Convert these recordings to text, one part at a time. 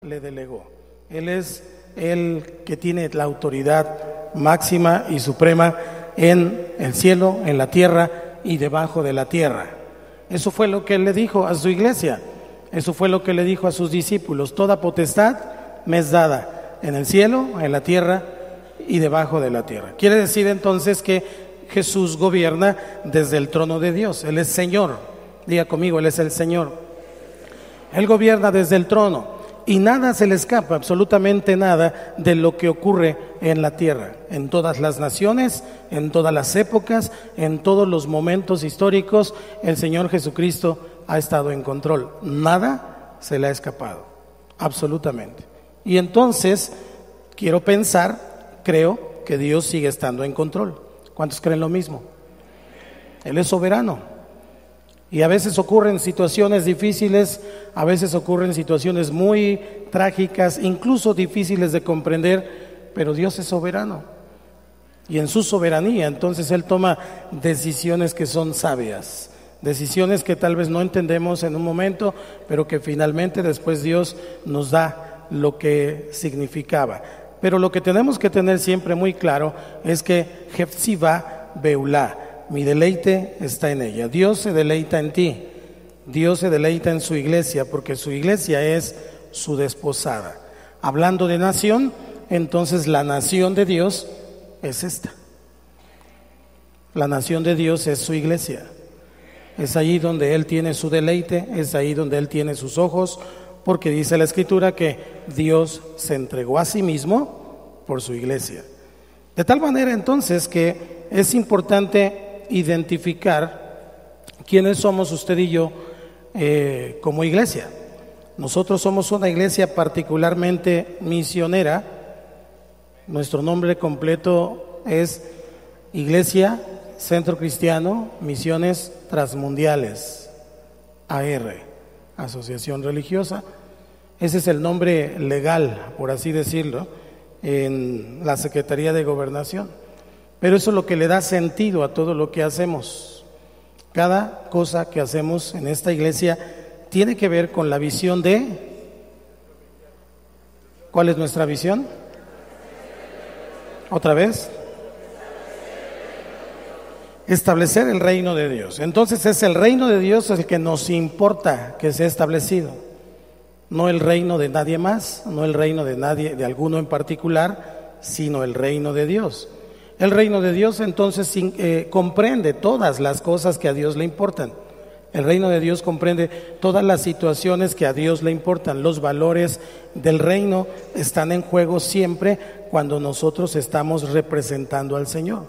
le delegó. Él es el que tiene la autoridad máxima y suprema en el cielo, en la tierra y debajo de la tierra. Eso fue lo que Él le dijo a su iglesia. Eso fue lo que le dijo a sus discípulos: toda potestad me es dada en el cielo, en la tierra y debajo de la tierra. Quiere decir entonces que Jesús gobierna desde el trono de Dios. Él es Señor. Diga conmigo, Él es el Señor. Él gobierna desde el trono y nada se le escapa, absolutamente nada de lo que ocurre en la tierra, en todas las naciones, en todas las épocas, en todos los momentos históricos. El Señor Jesucristo ha estado en control. Nada se le ha escapado, absolutamente. Y entonces quiero pensar, creo que Dios sigue estando en control. ¿Cuántos creen lo mismo? Él es soberano. Y a veces ocurren situaciones difíciles, a veces ocurren situaciones muy trágicas, incluso difíciles de comprender, pero Dios es soberano. Y en su soberanía, entonces Él toma decisiones que son sabias, decisiones que tal vez no entendemos en un momento, pero que finalmente después Dios nos da lo que significaba. Pero lo que tenemos que tener siempre muy claro es que Hefziba Beulá, mi deleite está en ella. Dios se deleita en ti, Dios se deleita en su iglesia, porque su iglesia es su desposada. Hablando de nación, entonces la nación de Dios es esta. La nación de Dios es su iglesia. Es ahí donde Él tiene su deleite, es ahí donde Él tiene sus ojos, porque dice la Escritura que Dios se entregó a sí mismo por su iglesia. De tal manera entonces que es importante identificar quiénes somos usted y yo como iglesia. Nosotros somos una iglesia particularmente misionera. Nuestro nombre completo es Iglesia Centro Cristiano Misiones Transmundiales, AR, Asociación Religiosa. Ese es el nombre legal, por así decirlo, en la Secretaría de Gobernación. Pero eso es lo que le da sentido a todo lo que hacemos. Cada cosa que hacemos en esta iglesia tiene que ver con la visión de... ¿Cuál es nuestra visión? ¿Otra vez? Establecer el reino de Dios. Entonces es el reino de Dios el que nos importa que sea establecido. No el reino de nadie más, no el reino de nadie, de alguno en particular, sino el reino de Dios. El reino de Dios entonces comprende todas las cosas que a Dios le importan. El reino de Dios comprende todas las situaciones que a Dios le importan. Los valores del reino están en juego siempre cuando nosotros estamos representando al Señor.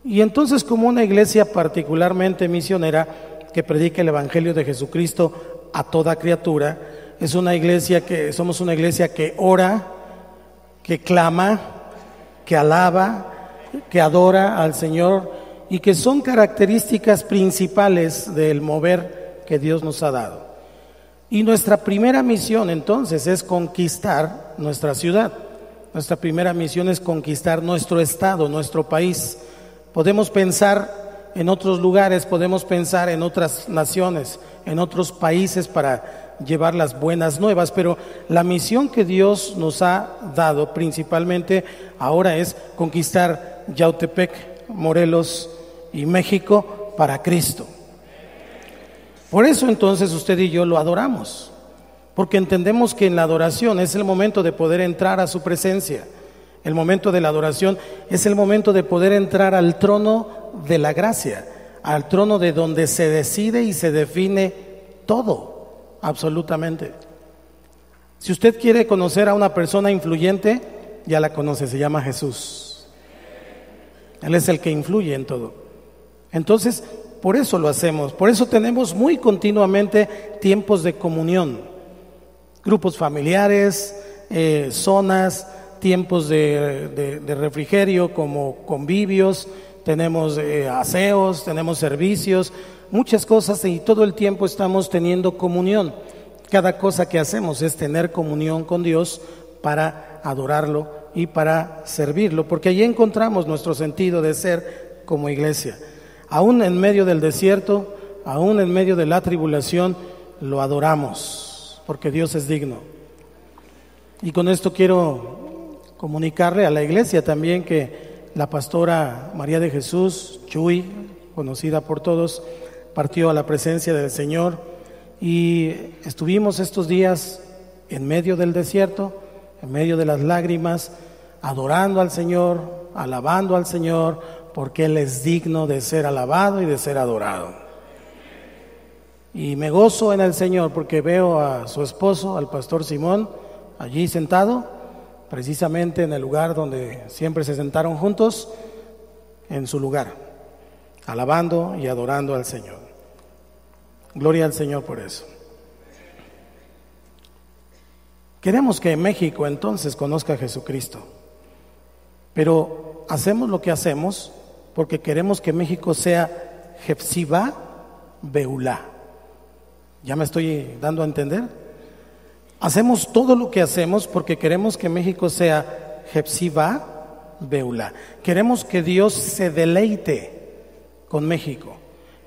Y entonces, como una iglesia particularmente misionera que predica el Evangelio de Jesucristo a toda criatura, somos una iglesia que ora, que clama, que alaba, que adora al Señor, y que son características principales del mover que Dios nos ha dado. Y nuestra primera misión entonces es conquistar nuestra ciudad. Nuestra primera misión es conquistar nuestro estado, nuestro país. Podemos pensar en otros lugares, podemos pensar en otras naciones, en otros países para llevar las buenas nuevas, pero la misión que Dios nos ha dado principalmente ahora es conquistar Yautepec, Morelos y México para Cristo. Por eso entonces usted y yo lo adoramos, porque entendemos que en la adoración es el momento de poder entrar a su presencia. El momento de la adoración es el momento de poder entrar al trono de la gracia, al trono de donde se decide y se define todo, absolutamente. Si usted quiere conocer a una persona influyente, ya la conoce, se llama Jesús. Él es el que influye en todo. Entonces, por eso lo hacemos, por eso tenemos muy continuamente tiempos de comunión, grupos familiares, zonas, tiempos de refrigerio como convivios, tenemos aseos, tenemos servicios, muchas cosas, y todo el tiempo estamos teniendo comunión. Cada cosa que hacemos es tener comunión con Dios para adorarlo y para servirlo, porque allí encontramos nuestro sentido de ser como iglesia. Aún en medio del desierto, aún en medio de la tribulación, lo adoramos, porque Dios es digno. Y con esto quiero comunicarle a la iglesia también que la pastora María de Jesús Chuy, conocida por todos, partió a la presencia del Señor y estuvimos estos días en medio del desierto, en medio de las lágrimas, adorando al Señor, alabando al Señor, porque Él es digno de ser alabado y de ser adorado. Y me gozo en el Señor porque veo a su esposo, al pastor Simón, allí sentado, precisamente en el lugar donde siempre se sentaron juntos, en su lugar, alabando y adorando al Señor. Gloria al Señor por eso. Queremos que México entonces conozca a Jesucristo, pero hacemos lo que hacemos porque queremos que México sea Jefsibá Beulá. ¿Ya me estoy dando a entender? Hacemos todo lo que hacemos porque queremos que México sea Jefsibá Beulá. Queremos que Dios se deleite con México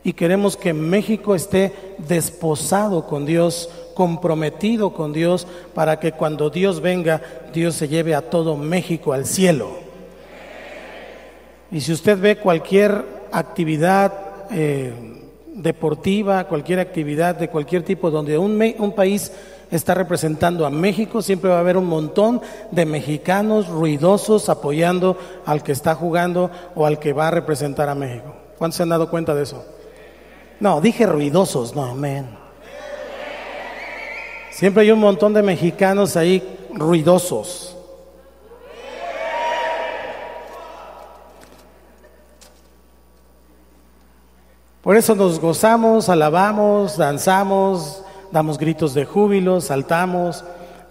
y queremos que México esté desposado con Dios, comprometido con Dios, para que cuando Dios venga, Dios se lleve a todo México al cielo. Y si usted ve cualquier actividad deportiva, cualquier actividad de cualquier tipo donde un país está representando a México, siempre va a haber un montón de mexicanos ruidosos apoyando al que está jugando o al que va a representar a México. ¿Cuántos se han dado cuenta de eso? No, dije ruidosos, no, amén. Siempre hay un montón de mexicanos ahí ruidosos. Por eso nos gozamos, alabamos, danzamos, damos gritos de júbilo, saltamos,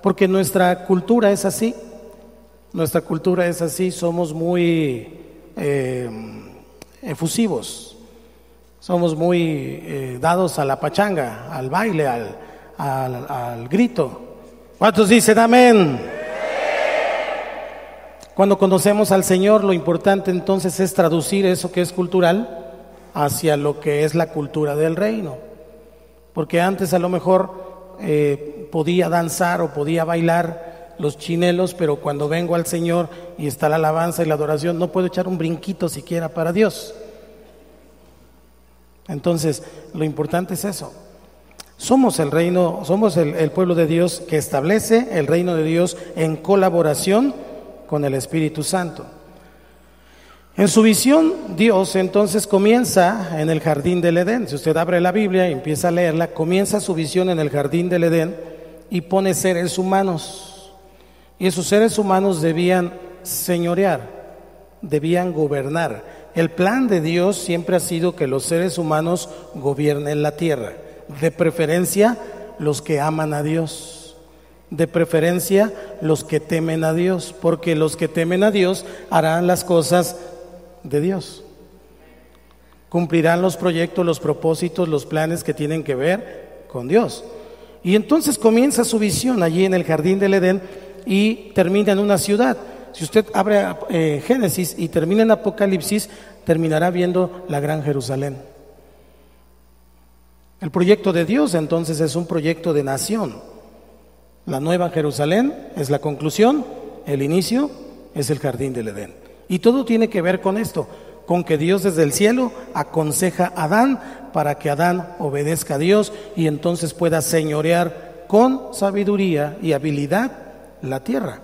porque nuestra cultura es así. Nuestra cultura es así, somos muy efusivos, somos muy dados a la pachanga, al baile, al grito. ¿Cuántos dicen amén? Cuando conocemos al Señor, lo importante entonces es traducir eso que es cultural hacia lo que es la cultura del reino, porque antes a lo mejor podía danzar o podía bailar los chinelos, pero cuando vengo al Señor y está la alabanza y la adoración, no puedo echar un brinquito siquiera para Dios. Entonces, lo importante es eso. Somos el reino, somos el pueblo de Dios que establece el reino de Dios en colaboración con el Espíritu Santo. En su visión, Dios entonces comienza en el jardín del Edén. Si usted abre la Biblia y empieza a leerla, comienza su visión en el jardín del Edén y pone seres humanos. Y esos seres humanos debían señorear, debían gobernar. El plan de Dios siempre ha sido que los seres humanos gobiernen la tierra, de preferencia los que aman a Dios, de preferencia los que temen a Dios, porque los que temen a Dios harán las cosas de Dios, cumplirán los proyectos, los propósitos, los planes que tienen que ver con Dios. Y entonces comienza su visión allí en el jardín del Edén y termina en una ciudad. Si usted abre Génesis y termina en Apocalipsis, terminará viendo la Gran Jerusalén. El proyecto de Dios entonces es un proyecto de nación. La Nueva Jerusalén es la conclusión, el inicio es el jardín del Edén. Y todo tiene que ver con esto, con que Dios desde el cielo aconseja a Adán para que Adán obedezca a Dios y entonces pueda señorear con sabiduría y habilidad la tierra.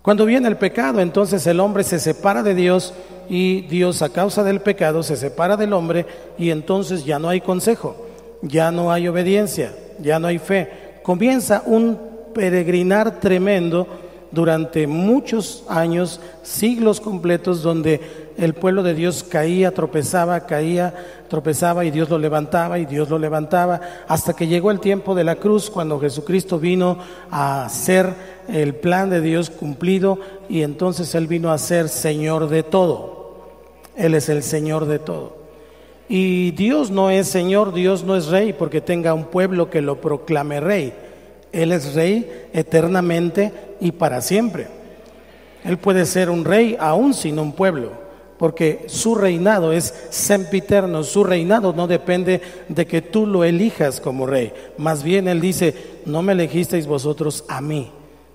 Cuando viene el pecado, entonces el hombre se separa de Dios y Dios, a causa del pecado, se separa del hombre y entonces ya no hay consejo, ya no hay obediencia, ya no hay fe. Comienza un peregrinar tremendo durante muchos años, siglos completos, donde el pueblo de Dios caía, tropezaba y Dios lo levantaba y Dios lo levantaba, hasta que llegó el tiempo de la cruz, cuando Jesucristo vino a hacer el plan de Dios cumplido y entonces Él vino a ser Señor de todo. Él es el Señor de todo. Y Dios no es Señor, Dios no es Rey porque tenga un pueblo que lo proclame Rey. Él es Rey eternamente y para siempre. Él puede ser un rey aún sin un pueblo, porque su reinado es sempiterno. Su reinado no depende de que tú lo elijas como rey. Más bien Él dice, no me elegisteis vosotros a mí,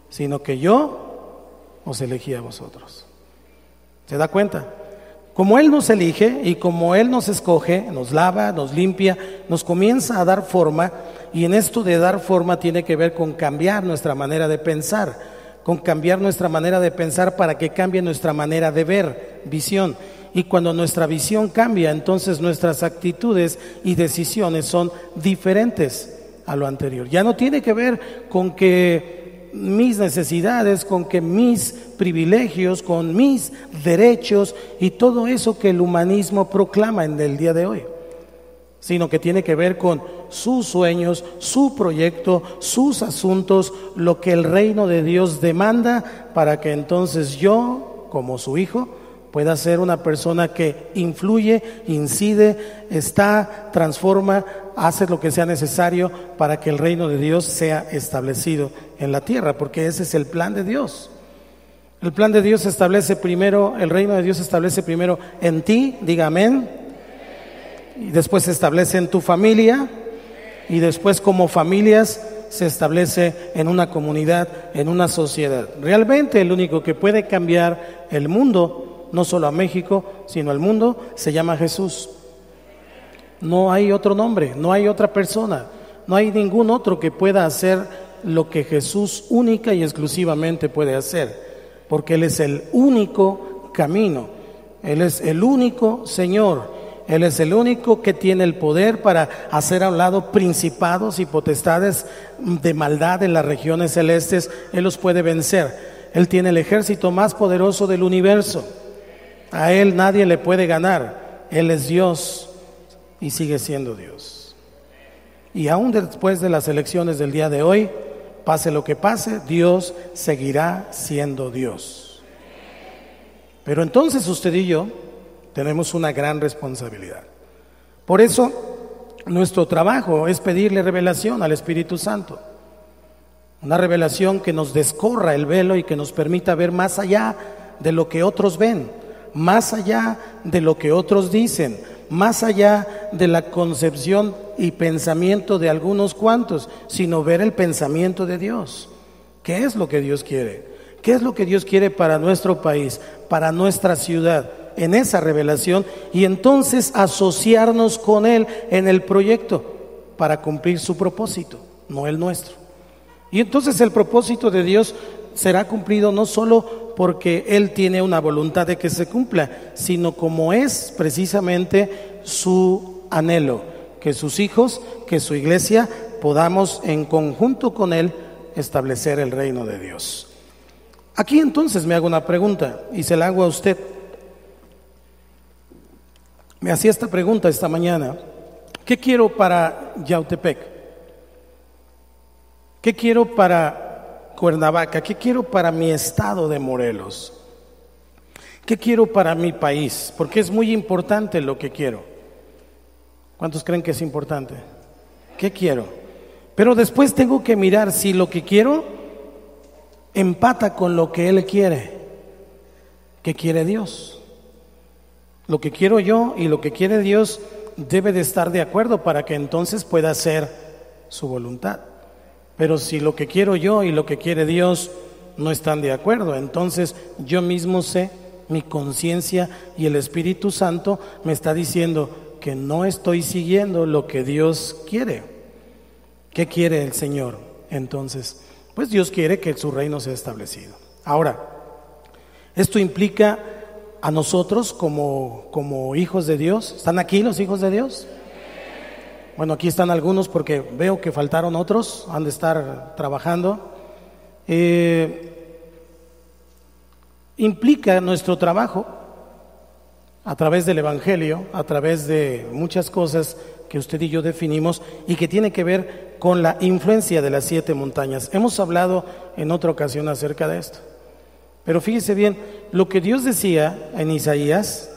sino que yo os elegí a vosotros. ¿Se da cuenta? Como Él nos elige y como Él nos escoge, nos lava, nos limpia, nos comienza a dar forma, y en esto de dar forma tiene que ver con cambiar nuestra manera de pensar, con cambiar nuestra manera de pensar para que cambie nuestra manera de ver, visión. Y cuando nuestra visión cambia, entonces nuestras actitudes y decisiones son diferentes a lo anterior. Ya no tiene que ver con que mis necesidades, con que mis privilegios, con mis derechos y todo eso que el humanismo proclama en el día de hoy, sino que tiene que ver con sus sueños, su proyecto, sus asuntos, lo que el reino de Dios demanda para que entonces yo, como su hijo, pueda ser una persona que influye, incide, transforma, hace lo que sea necesario para que el reino de Dios sea establecido en la tierra, porque ese es el plan de Dios. El plan de Dios establece primero, el reino de Dios establece primero en ti, diga amén, y después se establece en tu familia, y después como familias se establece en una comunidad, en una sociedad. Realmente el único que puede cambiar el mundo, no solo a México, sino al mundo, se llama Jesús. No hay otro nombre, no hay otra persona, no hay ningún otro que pueda hacer lo que Jesús única y exclusivamente puede hacer, porque Él es el único camino, Él es el único Señor, Él es el único que tiene el poder para hacer a un lado principados y potestades de maldad en las regiones celestes. Él los puede vencer. Él tiene el ejército más poderoso del universo. A Él nadie le puede ganar. Él es Dios y sigue siendo Dios. Y aún después de las elecciones del día de hoy, pase lo que pase, Dios seguirá siendo Dios. Pero entonces usted y yo tenemos una gran responsabilidad. Por eso nuestro trabajo es pedirle revelación al Espíritu Santo. Una revelación que nos descorra el velo y que nos permita ver más allá de lo que otros ven, más allá de lo que otros dicen, más allá de la concepción y pensamiento de algunos cuantos, sino ver el pensamiento de Dios. ¿Qué es lo que Dios quiere? ¿Qué es lo que Dios quiere para nuestro país, para nuestra ciudad? En esa revelación, y entonces asociarnos con Él en el proyecto para cumplir su propósito, no el nuestro. Y entonces el propósito de Dios será cumplido no solo porque Él tiene una voluntad de que se cumpla, sino como es precisamente su anhelo, que sus hijos, que su iglesia podamos en conjunto con Él establecer el reino de Dios. Aquí entonces me hago una pregunta y se la hago a usted. Me hacía esta pregunta esta mañana: ¿qué quiero para Yautepec? ¿Qué quiero para Cuernavaca? ¿Qué quiero para mi estado de Morelos? ¿Qué quiero para mi país? Porque es muy importante lo que quiero. ¿Cuántos creen que es importante? ¿Qué quiero? Pero después tengo que mirar si lo que quiero empata con lo que Él quiere. ¿Qué quiere Dios? Lo que quiero yo y lo que quiere Dios debe de estar de acuerdo para que entonces pueda hacer su voluntad. Pero si lo que quiero yo y lo que quiere Dios no están de acuerdo, entonces yo mismo sé, mi conciencia y el Espíritu Santo me está diciendo que no estoy siguiendo lo que Dios quiere. ¿Qué quiere el Señor? Entonces, pues Dios quiere que su reino sea establecido. Ahora, esto implica a nosotros como hijos de Dios. ¿Están aquí los hijos de Dios? Bueno, aquí están algunos porque veo que faltaron otros, han de estar trabajando. Implica nuestro trabajo a través del Evangelio, a través de muchas cosas que usted y yo definimos y que tiene que ver con la influencia de las 7 montañas. Hemos hablado en otra ocasión acerca de esto. Pero fíjese bien, lo que Dios decía en Isaías,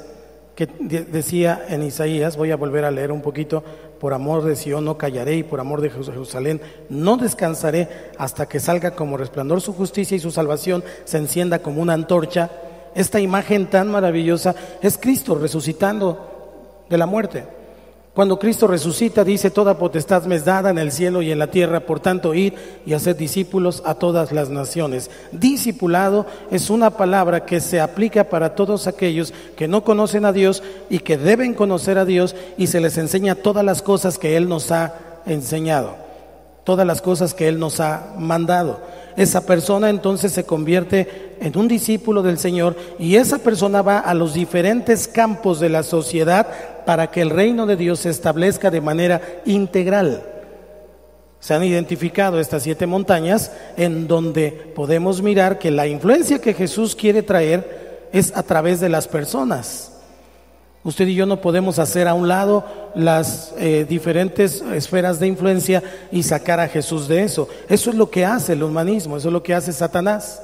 voy a volver a leer un poquito: por amor de Sion no callaré, y por amor de Jerusalén no descansaré, hasta que salga como resplandor su justicia y su salvación se encienda como una antorcha. Esta imagen tan maravillosa es Cristo resucitando de la muerte. Cuando Cristo resucita, dice: toda potestad me es dada en el cielo y en la tierra, por tanto id y haced discípulos a todas las naciones. Discipulado es una palabra que se aplica para todos aquellos que no conocen a Dios y que deben conocer a Dios, y se les enseña todas las cosas que Él nos ha enseñado, todas las cosas que Él nos ha mandado. Esa persona entonces se convierte en un discípulo del Señor, y esa persona va a los diferentes campos de la sociedad para que el reino de Dios se establezca de manera integral. Se han identificado estas 7 montañas en donde podemos mirar que la influencia que Jesús quiere traer es a través de las personas. Usted y yo no podemos hacer a un lado las diferentes esferas de influencia y sacar a Jesús de eso. Eso es lo que hace el humanismo, eso es lo que hace Satanás.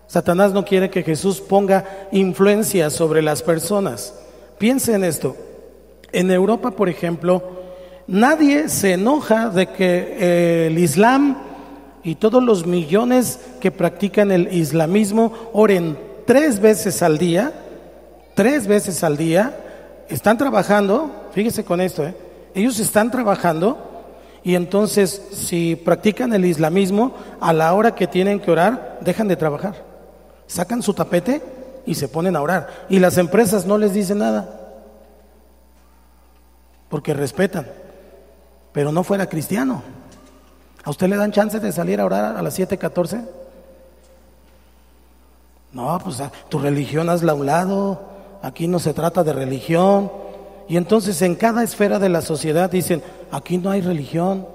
Satanás no quiere que Jesús ponga influencia sobre las personas. Piense en esto. En Europa, por ejemplo, nadie se enoja de que el Islam y todos los millones que practican el islamismo oren 3 veces al día. 3 veces al día, están trabajando, fíjese con esto, ellos están trabajando, y entonces si practican el islamismo, a la hora que tienen que orar, dejan de trabajar, sacan su tapete y se ponen a orar, y las empresas no les dicen nada, porque respetan. Pero no fuera cristiano, ¿a usted le dan chance de salir a orar a las 7:14? No, pues tu religión hazla a un lado. Aquí no se trata de religión. Y entonces en cada esfera de la sociedad dicen: aquí no hay religión,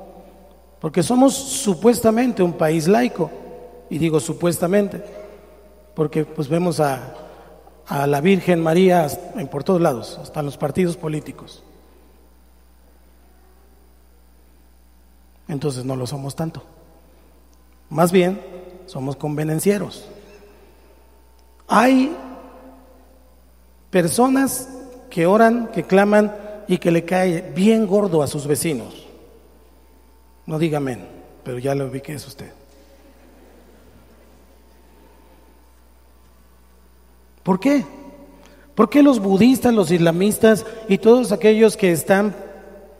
porque somos supuestamente un país laico. Y digo supuestamente porque pues vemos a la Virgen María por todos lados, hasta en los partidos políticos. Entonces no lo somos tanto, más bien somos convenencieros. Hay personas que oran, que claman y que le cae bien gordo a sus vecinos. No diga amén, pero ya lo vi que es usted. ¿Por qué? ¿Por qué los budistas, los islamistas y todos aquellos que están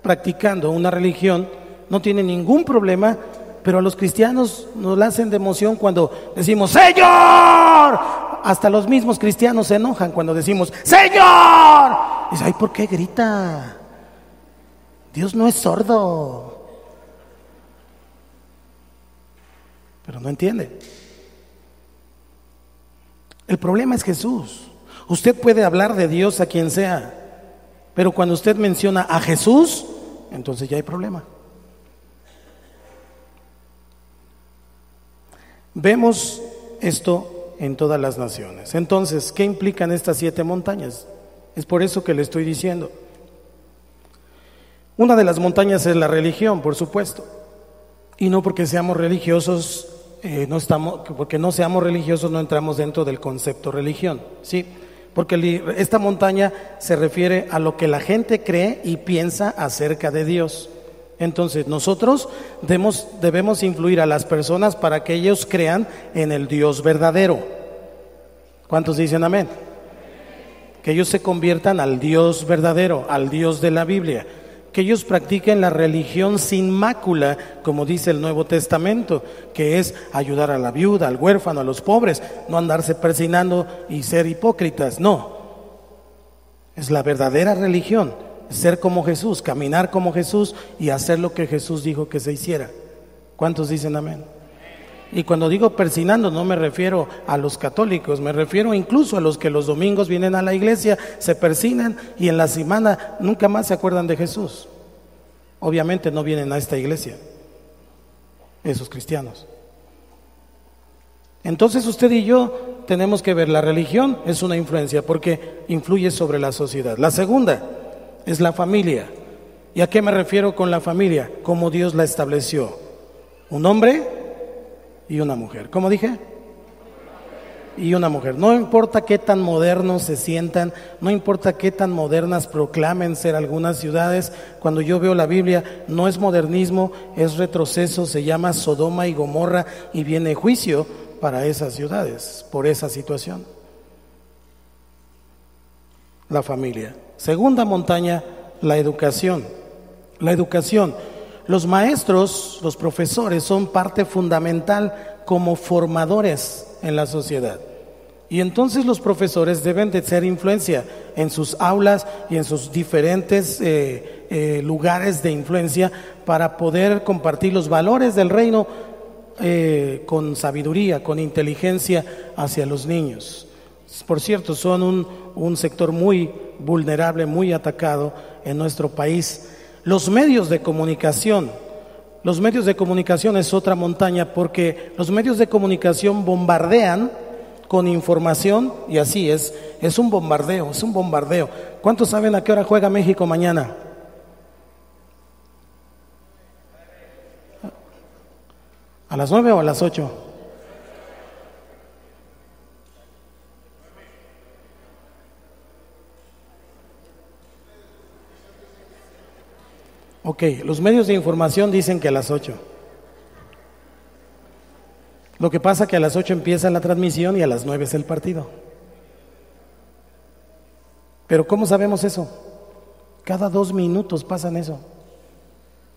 practicando una religión no tienen ningún problema, pero a los cristianos nos la hacen de emoción cuando decimos ¡Señor! Hasta los mismos cristianos se enojan cuando decimos ¡Señor! Y dice: ay, ¿por qué grita? Dios no es sordo. Pero no entiende. El problema es Jesús. Usted puede hablar de Dios a quien sea, pero cuando usted menciona a Jesús, entonces ya hay problema. Vemos esto en todas las naciones. Entonces, ¿qué implican estas 7 montañas? Es por eso que le estoy diciendo. Una de las montañas es la religión, por supuesto. Y no porque seamos religiosos, porque no seamos religiosos no entramos dentro del concepto religión, ¿sí? Porque esta montaña se refiere a lo que la gente cree y piensa acerca de Dios. Entonces nosotros debemos influir a las personas para que ellos crean en el Dios verdadero. ¿Cuántos dicen amén? Que ellos se conviertan al Dios verdadero, al Dios de la Biblia. Que ellos practiquen la religión sin mácula, como dice el Nuevo Testamento, que es ayudar a la viuda, al huérfano, a los pobres, no andarse persinando y ser hipócritas, no. Es la verdadera religión. Ser como Jesús, caminar como Jesús y hacer lo que Jesús dijo que se hiciera. ¿Cuántos dicen amén? Y cuando digo persinando no me refiero a los católicos, me refiero incluso a los que los domingos vienen a la iglesia, se persinan y en la semana nunca más se acuerdan de Jesús. Obviamente no vienen a esta iglesia, esos cristianos. Entonces usted y yo tenemos que ver, la religión es una influencia porque influye sobre la sociedad. La segunda es la familia. ¿Y a qué me refiero con la familia? Como Dios la estableció. Un hombre y una mujer. ¿Cómo dije? Y una mujer. No importa qué tan modernos se sientan, no importa qué tan modernas proclamen ser algunas ciudades. Cuando yo veo la Biblia, no es modernismo, es retroceso, se llama Sodoma y Gomorra y viene juicio para esas ciudades por esa situación. La familia. Segunda montaña la educación. La educación. Los maestros, los profesores son parte fundamental como formadores en la sociedad. Y entonces los profesores deben de ser influencia en sus aulas y en sus diferentes lugares de influencia para poder compartir los valores del reino con sabiduría, con inteligencia hacia los niños. Por cierto, son un sector muy vulnerable, muy atacado en nuestro país. Los medios de comunicación es otra montaña, porque los medios de comunicación bombardean con información y así es un bombardeo, es un bombardeo. ¿Cuántos saben a qué hora juega México mañana? ¿A las 9 o a las 8? Ok, los medios de información dicen que a las 8. Lo que pasa es que a las 8 empieza la transmisión y a las 9 es el partido. Pero ¿cómo sabemos eso? Cada 2 minutos pasan eso.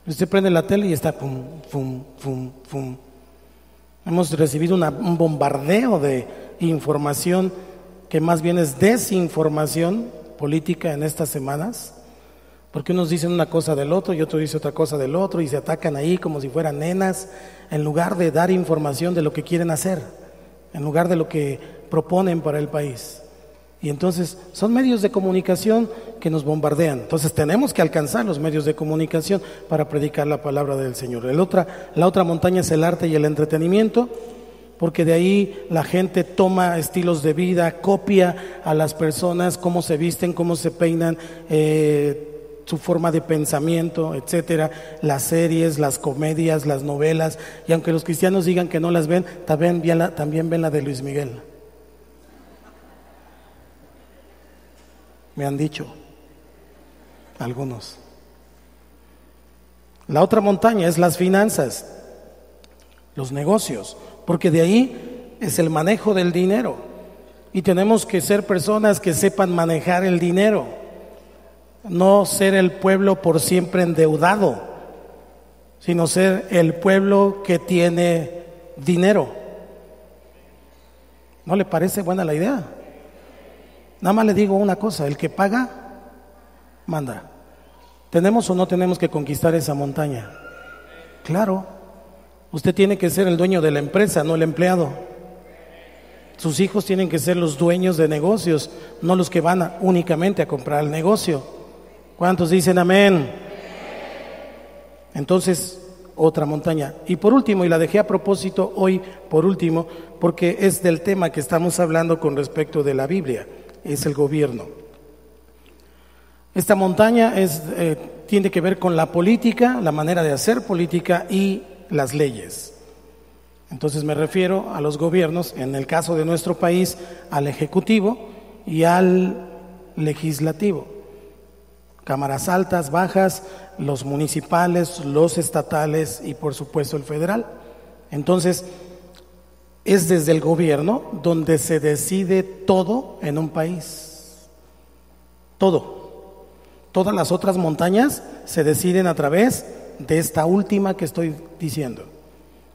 Usted prende la tele y está pum, pum, pum, pum. Hemos recibido un bombardeo de información que más bien es desinformación política en estas semanas. Porque unos dicen una cosa del otro y otro dice otra cosa del otro y se atacan ahí como si fueran nenas, en lugar de dar información de lo que quieren hacer, en lugar de lo que proponen para el país. Y entonces son medios de comunicación que nos bombardean. Entonces tenemos que alcanzar los medios de comunicación para predicar la palabra del Señor. La otra montaña es el arte y el entretenimiento, porque de ahí la gente toma estilos de vida, copia a las personas, cómo se visten, cómo se peinan, su forma de pensamiento, etcétera, las series, las comedias, las novelas, y aunque los cristianos digan que no las ven, también ven la de Luis Miguel. Me han dicho algunos. La otra montaña es las finanzas, los negocios, porque de ahí es el manejo del dinero, y tenemos que ser personas que sepan manejar el dinero. No ser el pueblo por siempre endeudado, sino ser el pueblo que tiene dinero. ¿No le parece buena la idea? Nada más le digo una cosa, el que paga, manda. ¿Tenemos o no tenemos que conquistar esa montaña? Claro, usted tiene que ser el dueño de la empresa, no el empleado. Sus hijos tienen que ser los dueños de negocios, no los que van únicamente a comprar el negocio. ¿Cuántos dicen amén? Entonces, otra montaña. Y por último, y la dejé a propósito hoy por último, porque es del tema que estamos hablando con respecto de la Biblia, es el gobierno. Esta montaña tiene que ver con la política, la manera de hacer política y las leyes. Entonces me refiero a los gobiernos, en el caso de nuestro país, al Ejecutivo y al Legislativo. Cámaras altas, bajas, los municipales, los estatales y por supuesto el federal. Entonces, es desde el gobierno donde se decide todo en un país. Todo. Todas las otras montañas se deciden a través de esta última que estoy diciendo.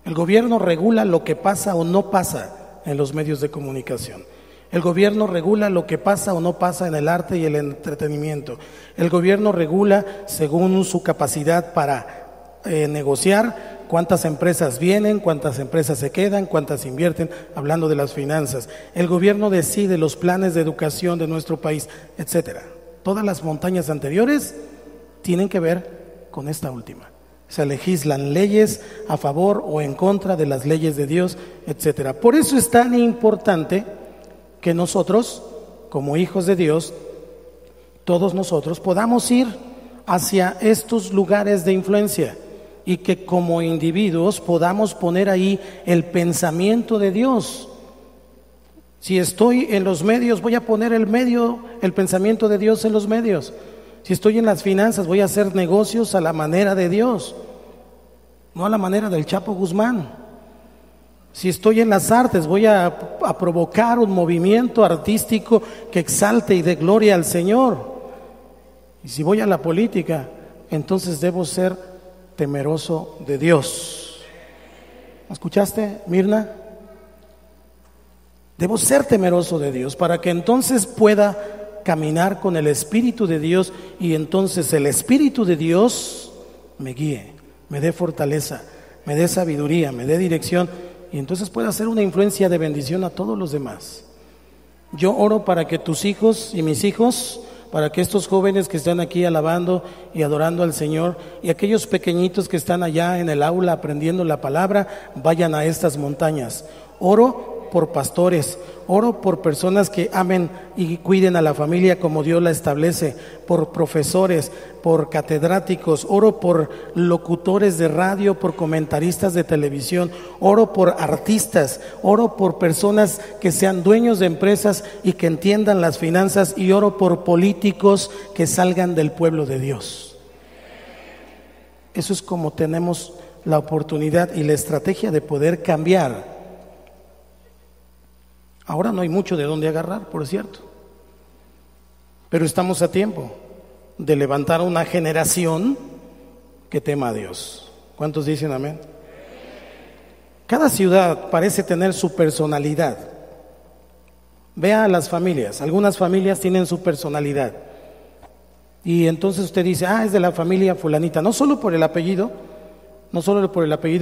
El gobierno regula lo que pasa o no pasa en los medios de comunicación. El gobierno regula lo que pasa o no pasa en el arte y el entretenimiento. El gobierno regula según su capacidad para negociar cuántas empresas vienen, cuántas empresas se quedan, cuántas invierten, hablando de las finanzas. El gobierno decide los planes de educación de nuestro país, etcétera. Todas las montañas anteriores tienen que ver con esta última. Se legislan leyes a favor o en contra de las leyes de Dios, etcétera. Por eso es tan importante que nosotros, como hijos de Dios, todos nosotros podamos ir hacia estos lugares de influencia y que como individuos podamos poner ahí el pensamiento de Dios. Si estoy en los medios, voy a poner el pensamiento de Dios en los medios. Si estoy en las finanzas, voy a hacer negocios a la manera de Dios, no a la manera del Chapo Guzmán. Si estoy en las artes, voy a provocar un movimiento artístico que exalte y dé gloria al Señor. Y si voy a la política, entonces debo ser temeroso de Dios. ¿Me escuchaste, Mirna? Debo ser temeroso de Dios para que entonces pueda caminar con el Espíritu de Dios y entonces el Espíritu de Dios me guíe, me dé fortaleza, me dé sabiduría, me dé dirección y entonces pueda ser una influencia de bendición a todos los demás. Yo oro para que tus hijos y mis hijos, para que estos jóvenes que están aquí alabando y adorando al Señor y aquellos pequeñitos que están allá en el aula aprendiendo la palabra, vayan a estas montañas. Oro por pastores, oro por personas que amen y cuiden a la familia como Dios la establece, por profesores, por catedráticos, oro por locutores de radio, por comentaristas de televisión, oro por artistas, oro por personas que sean dueños de empresas y que entiendan las finanzas y oro por políticos que salgan del pueblo de Dios. Eso es como tenemos la oportunidad y la estrategia de poder cambiar. Ahora no hay mucho de dónde agarrar, por cierto, pero estamos a tiempo de levantar una generación que tema a Dios. ¿Cuántos dicen amén? Cada ciudad parece tener su personalidad. Vea a las familias, algunas familias tienen su personalidad y entonces usted dice, es de la familia fulanita, no solo por el apellido,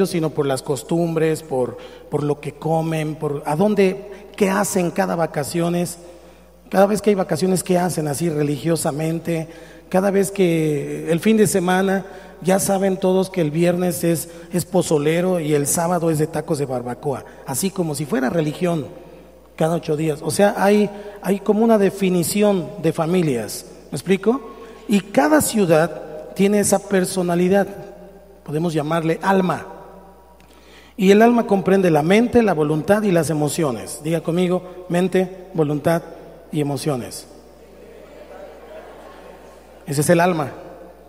sino por las costumbres, por lo que comen, por a dónde, qué hacen cada vacaciones. Cada vez que hay vacaciones, ¿qué hacen así religiosamente? Cada vez que el fin de semana, ya saben todos que el viernes es pozolero y el sábado es de tacos de barbacoa. Así como si fuera religión, cada 8 días. O sea, hay como una definición de familias. ¿Me explico? Y cada ciudad tiene esa personalidad. Podemos llamarle alma. Y el alma comprende la mente, la voluntad y las emociones. Diga conmigo, mente, voluntad y emociones. Ese es el alma.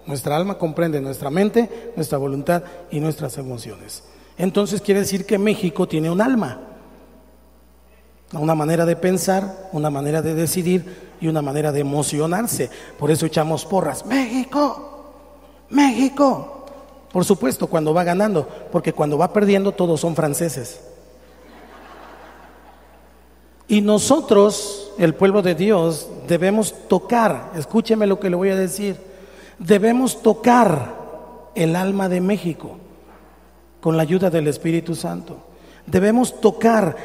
Nuestra alma comprende nuestra mente, nuestra voluntad y nuestras emociones. Entonces quiere decir que México tiene un alma. Una manera de pensar, una manera de decidir y una manera de emocionarse. Por eso echamos porras. ¡México! ¡México! Por supuesto, cuando va ganando, porque cuando va perdiendo todos son franceses. Y nosotros, el pueblo de Dios, debemos tocar, escúcheme lo que le voy a decir, debemos tocar el alma de México con la ayuda del Espíritu Santo. Debemos tocar,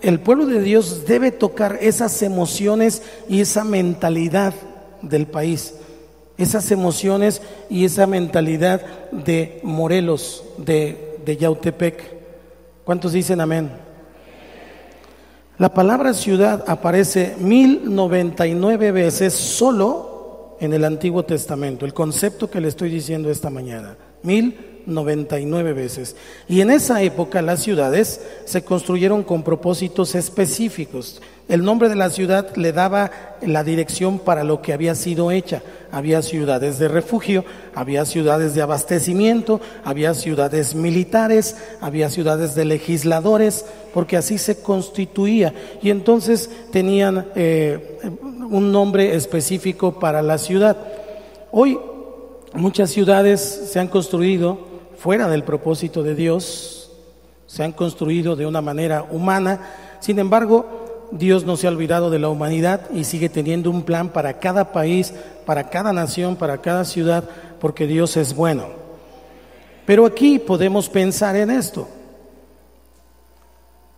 el pueblo de Dios debe tocar esas emociones y esa mentalidad del país. Esas emociones y esa mentalidad de Morelos, de Yautepec. ¿Cuántos dicen amén? La palabra ciudad aparece 1099 veces solo en el Antiguo Testamento. El concepto que le estoy diciendo esta mañana, 1099 veces. Y en esa época las ciudades se construyeron con propósitos específicos. El nombre de la ciudad le daba la dirección para lo que había sido hecha. Había ciudades de refugio, había ciudades de abastecimiento, había ciudades militares, había ciudades de legisladores, porque así se constituía. Y entonces tenían un nombre específico para la ciudad. Hoy muchas ciudades se han construido fuera del propósito de Dios, se han construido de una manera humana. Sin embargo, Dios no se ha olvidado de la humanidad y sigue teniendo un plan para cada país, para cada nación, para cada ciudad, porque Dios es bueno. Pero aquí podemos pensar en esto.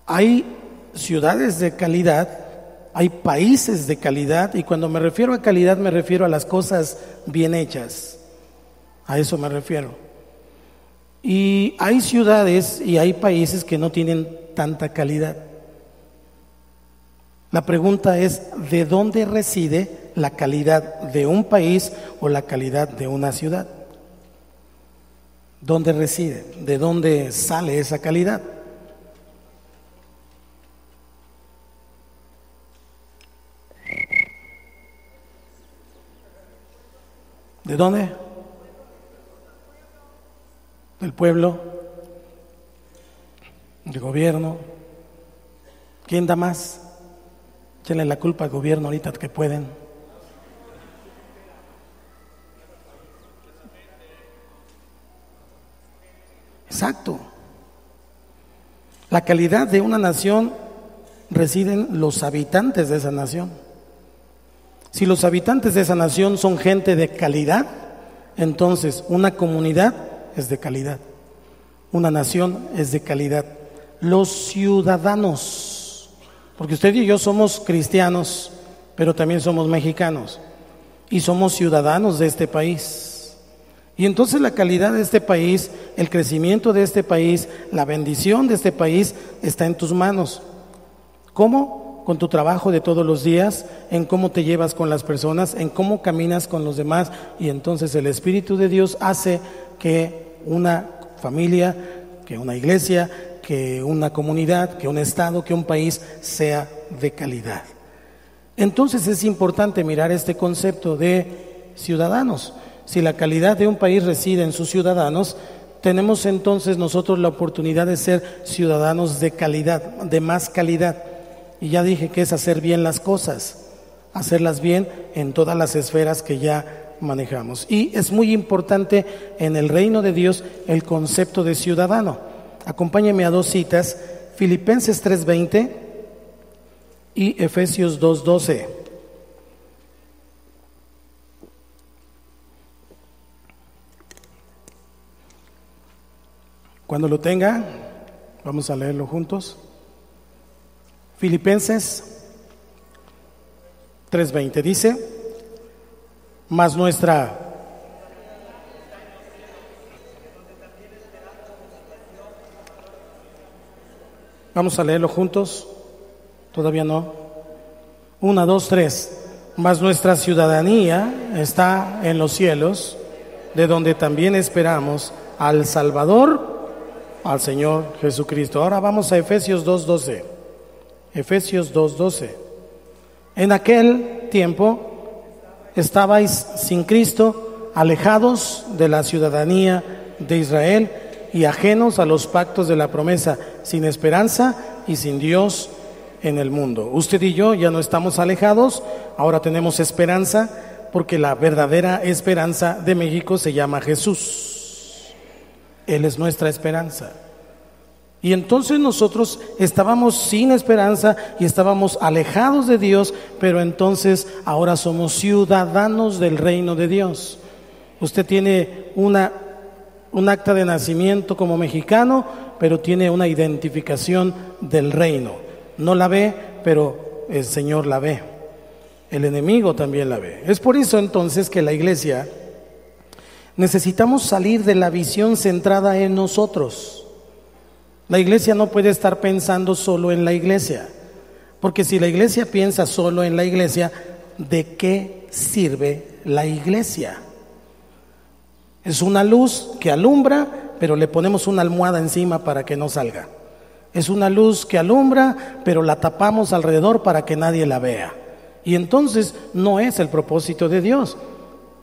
Hay ciudades de calidad, hay países de calidad, y cuando me refiero a calidad me refiero a las cosas bien hechas. A eso me refiero. Y hay ciudades y hay países que no tienen tanta calidad. La pregunta es, ¿de dónde reside la calidad de un país o la calidad de una ciudad? ¿Dónde reside? ¿De dónde sale esa calidad? ¿De dónde? Del pueblo, del gobierno. ¿Quién da más? Échenle la culpa al gobierno ahorita que pueden. Exacto. La calidad de una nación reside en los habitantes de esa nación. Si los habitantes de esa nación son gente de calidad, entonces una comunidad es de calidad, una nación es de calidad. Los ciudadanos, porque usted y yo somos cristianos, pero también somos mexicanos y somos ciudadanos de este país. Y entonces la calidad de este país, el crecimiento de este país, la bendición de este país está en tus manos. ¿Cómo? Con tu trabajo de todos los días, en cómo te llevas con las personas, en cómo caminas con los demás. Y entonces el Espíritu de Dios hace que una familia, que una iglesia, que una comunidad, que un estado, que un país sea de calidad. Entonces es importante mirar este concepto de ciudadanos. Si la calidad de un país reside en sus ciudadanos, tenemos entonces nosotros la oportunidad de ser ciudadanos de calidad, de más calidad. Y ya dije que es hacer bien las cosas, hacerlas bien en todas las esferas que ya manejamos. Y es muy importante en el reino de Dios el concepto de ciudadano. Acompáñeme a dos citas, Filipenses 3:20 y Efesios 2:12. Cuando lo tenga, vamos a leerlo juntos. Filipenses 3:20 dice, mas nuestra... Vamos a leerlo juntos. Todavía no. 1, 2, 3. Mas nuestra ciudadanía está en los cielos, de donde también esperamos al Salvador, al Señor Jesucristo. Ahora vamos a Efesios 2:12. Efesios 2:12. En aquel tiempo estabais sin Cristo, alejados de la ciudadanía de Israel y ajenos a los pactos de la promesa, sin esperanza y sin Dios en el mundo. Usted y yo ya no estamos alejados, ahora tenemos esperanza, porque la verdadera esperanza de México se llama Jesús. Él es nuestra esperanza. Y entonces nosotros estábamos sin esperanza y estábamos alejados de Dios, pero entonces ahora somos ciudadanos del reino de Dios. Usted tiene un acta de nacimiento como mexicano, pero tiene una identificación del reino. No la ve, pero el Señor la ve. El enemigo también la ve. Es por eso entonces que la iglesia necesitamos salir de la visión centrada en nosotros. La iglesia no puede estar pensando solo en la iglesia, porque si la iglesia piensa solo en la iglesia, ¿de qué sirve la iglesia? Es una luz que alumbra, pero le ponemos una almohada encima para que no salga. Es una luz que alumbra, pero la tapamos alrededor para que nadie la vea. Y entonces no es el propósito de Dios.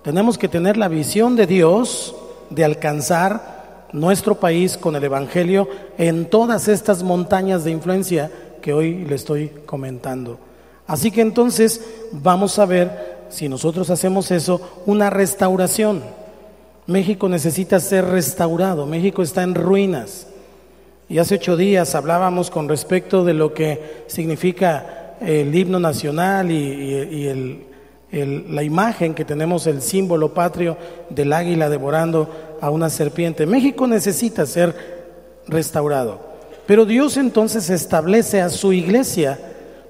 Tenemos que tener la visión de Dios de alcanzar nuestro país con el Evangelio en todas estas montañas de influencia que hoy le estoy comentando. Así que entonces vamos a ver, si nosotros hacemos eso, una restauración. México necesita ser restaurado, México está en ruinas. Y hace 8 días hablábamos con respecto de lo que significa el himno nacional y la imagen que tenemos, el símbolo patrio del águila devorando a una serpiente. México necesita ser restaurado, pero Dios entonces establece a su iglesia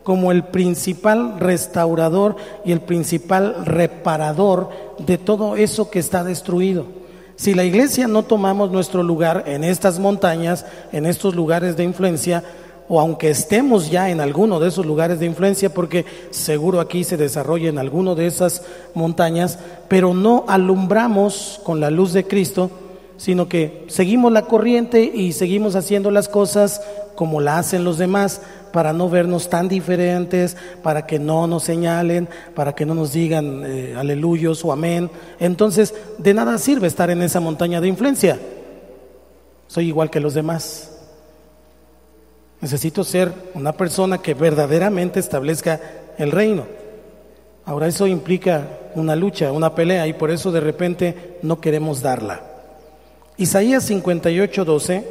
como el principal restaurador y el principal reparador de todo eso que está destruido. Si la iglesia no tomamos nuestro lugar en estas montañas, en estos lugares de influencia, o aunque estemos ya en alguno de esos lugares de influencia, porque seguro aquí se desarrolla en alguno de esas montañas, pero no alumbramos con la luz de Cristo, sino que seguimos la corriente y seguimos haciendo las cosas como la hacen los demás, para no vernos tan diferentes, para que no nos señalen, para que no nos digan aleluyos o amén. Entonces, de nada sirve estar en esa montaña de influencia. Soy igual que los demás. Necesito ser una persona que verdaderamente establezca el reino. Ahora eso implica una lucha, una pelea, y por eso de repente no queremos darla. Isaías 58:12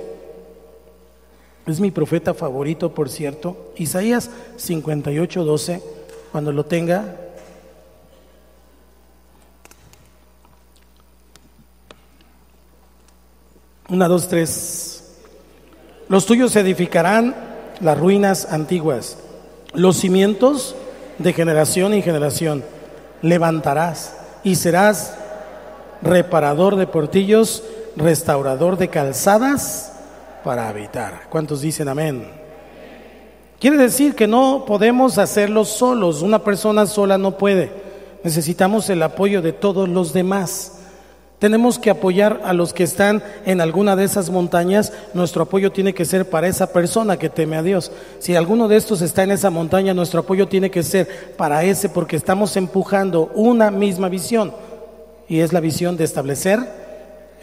es mi profeta favorito, por cierto. Isaías 58:12, cuando lo tenga. Una, dos, tres. Los tuyos edificarán las ruinas antiguas, los cimientos de generación en generación. Levantarás y serás reparador de portillos, restaurador de calzadas para habitar. ¿Cuántos dicen amén? Quiere decir que no podemos hacerlo solos. Una persona sola no puede. Necesitamos el apoyo de todos los demás. Tenemos que apoyar a los que están en alguna de esas montañas. Nuestro apoyo tiene que ser para esa persona que teme a Dios. Si alguno de estos está en esa montaña, nuestro apoyo tiene que ser para ese, porque estamos empujando una misma visión, y es la visión de establecer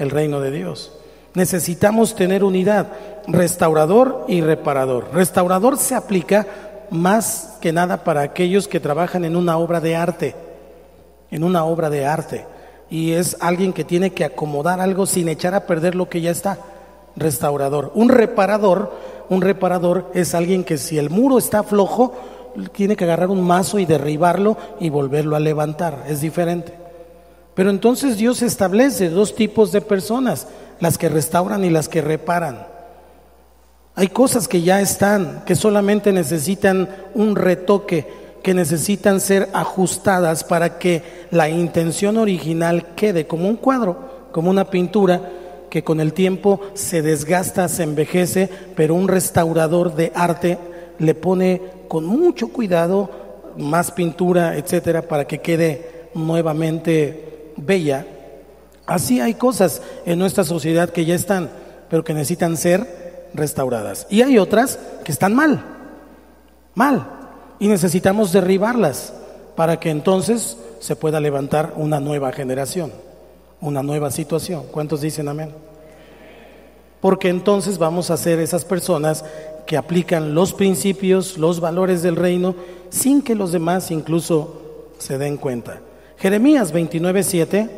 el reino de Dios. Necesitamos tener unidad, restaurador y reparador. Restaurador se aplica más que nada para aquellos que trabajan en una obra de arte, y es alguien que tiene que acomodar algo sin echar a perder lo que ya está. Restaurador. Un reparador es alguien que, si el muro está flojo, tiene que agarrar un mazo y derribarlo y volverlo a levantar. Es diferente. Pero entonces Dios establece dos tipos de personas: las que restauran y las que reparan. Hay cosas que ya están, que solamente necesitan un retoque, que necesitan ser ajustadas para que la intención original quede, como un cuadro, como una pintura que con el tiempo se desgasta, se envejece, pero un restaurador de arte le pone con mucho cuidado más pintura, etcétera, para que quede nuevamente bella. Así hay cosas en nuestra sociedad que ya están, pero que necesitan ser restauradas. Y hay otras que están mal, y necesitamos derribarlas para que entonces se pueda levantar una nueva generación, una nueva situación. ¿Cuántos dicen amén? Porque entonces vamos a ser esas personas que aplican los principios, los valores del reino, sin que los demás incluso se den cuenta. Jeremías 29:7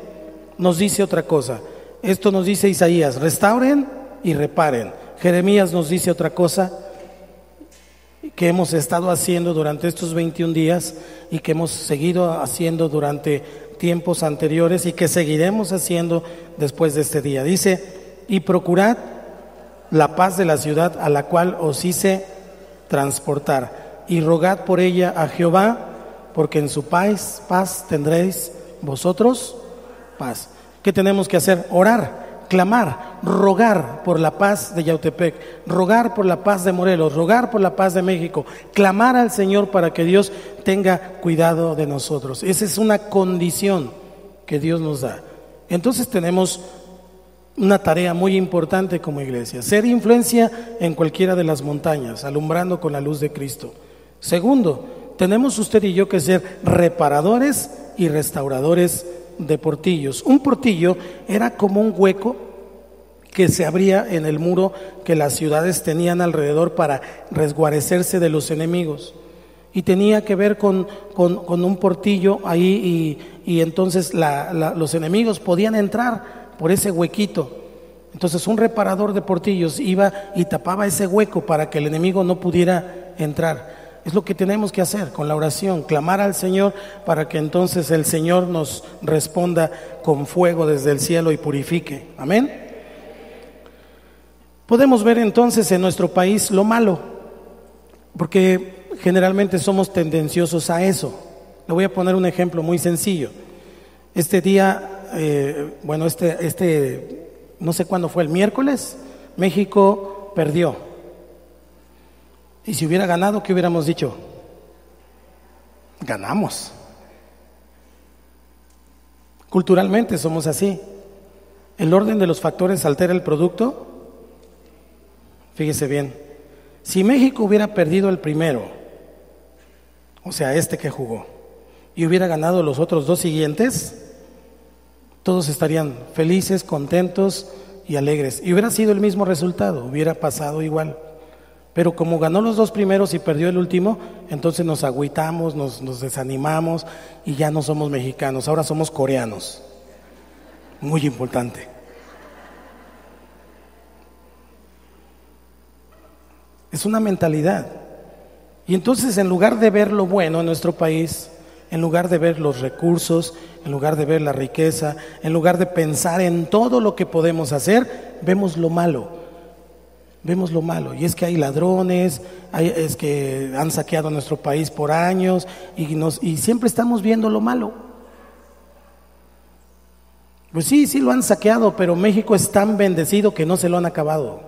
nos dice otra cosa. Esto nos dice Isaías: restauren y reparen. Jeremías nos dice otra cosa que hemos estado haciendo durante estos 21 días y que hemos seguido haciendo durante tiempos anteriores y que seguiremos haciendo después de este día. Dice: y procurad la paz de la ciudad a la cual os hice transportar, y rogad por ella a Jehová, porque en su paz tendréis vosotros paz. ¿Qué tenemos que hacer? Orar, clamar, rogar por la paz de Yautepec, rogar por la paz de Morelos, rogar por la paz de México, clamar al Señor para que Dios tenga cuidado de nosotros. Esa es una condición que Dios nos da. Entonces tenemos una tarea muy importante como iglesia: ser influencia en cualquiera de las montañas, alumbrando con la luz de Cristo. Segundo, tenemos usted y yo que ser reparadores y restauradores de portillos. Un portillo era como un hueco que se abría en el muro que las ciudades tenían alrededor para resguarecerse de los enemigos, y tenía que ver con un portillo ahí, y entonces los enemigos podían entrar por ese huequito. Entonces un reparador de portillos iba y tapaba ese hueco para que el enemigo no pudiera entrar. Es lo que tenemos que hacer con la oración: clamar al Señor para que entonces el Señor nos responda con fuego desde el cielo y purifique. Amén. Podemos ver entonces en nuestro país lo malo, porque generalmente somos tendenciosos a eso. Le voy a poner un ejemplo muy sencillo. Este día, no sé cuándo fue, el miércoles, México perdió. Y si hubiera ganado, ¿qué hubiéramos dicho? Ganamos. Culturalmente somos así. El orden de los factores altera el producto. Fíjese bien, si México hubiera perdido el primero, o sea, este que jugó, y hubiera ganado los otros dos siguientes, todos estarían felices, contentos y alegres, y hubiera sido el mismo resultado, hubiera pasado igual. Pero como ganó los dos primeros y perdió el último, entonces nos agüitamos, nos desanimamos y ya no somos mexicanos, ahora somos coreanos. Muy importante. Es una mentalidad. Y entonces, en lugar de ver lo bueno en nuestro país, en lugar de ver los recursos, en lugar de ver la riqueza, en lugar de pensar en todo lo que podemos hacer, vemos lo malo. Vemos lo malo. Y es que hay ladrones, es que han saqueado nuestro país por años y siempre estamos viendo lo malo. Pues sí, sí lo han saqueado, pero México es tan bendecido que no se lo han acabado.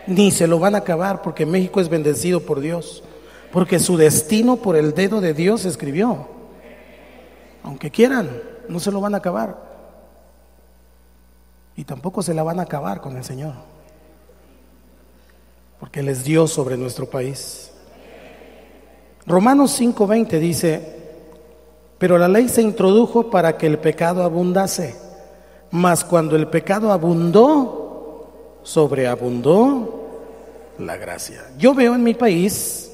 Ni se lo van a acabar, porque México es bendecido por Dios, porque su destino por el dedo de Dios se escribió. Aunque quieran, no se lo van a acabar. Y tampoco se la van a acabar con el Señor, porque Él es Dios sobre nuestro país. Romanos 5:20 dice: pero la ley se introdujo para que el pecado abundase, mas cuando el pecado abundó, sobreabundó la gracia. Yo veo en mi país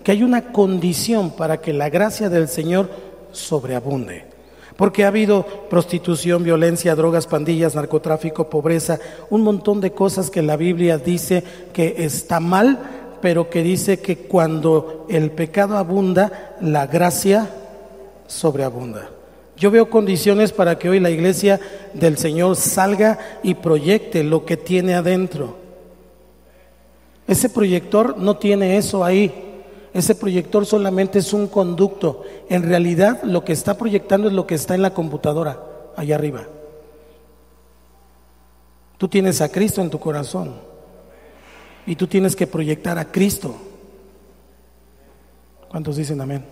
que hay una condición para que la gracia del Señor sobreabunde. Porque ha habido prostitución, violencia, drogas, pandillas, narcotráfico, pobreza, un montón de cosas que la Biblia dice que está mal, pero que dice que cuando el pecado abunda, la gracia sobreabunda. Yo veo condiciones para que hoy la iglesia del Señor salga y proyecte lo que tiene adentro. Ese proyector no tiene eso ahí. Ese proyector solamente es un conducto. En realidad lo que está proyectando es lo que está en la computadora, allá arriba. Tú tienes a Cristo en tu corazón y tú tienes que proyectar a Cristo. ¿Cuántos dicen amén?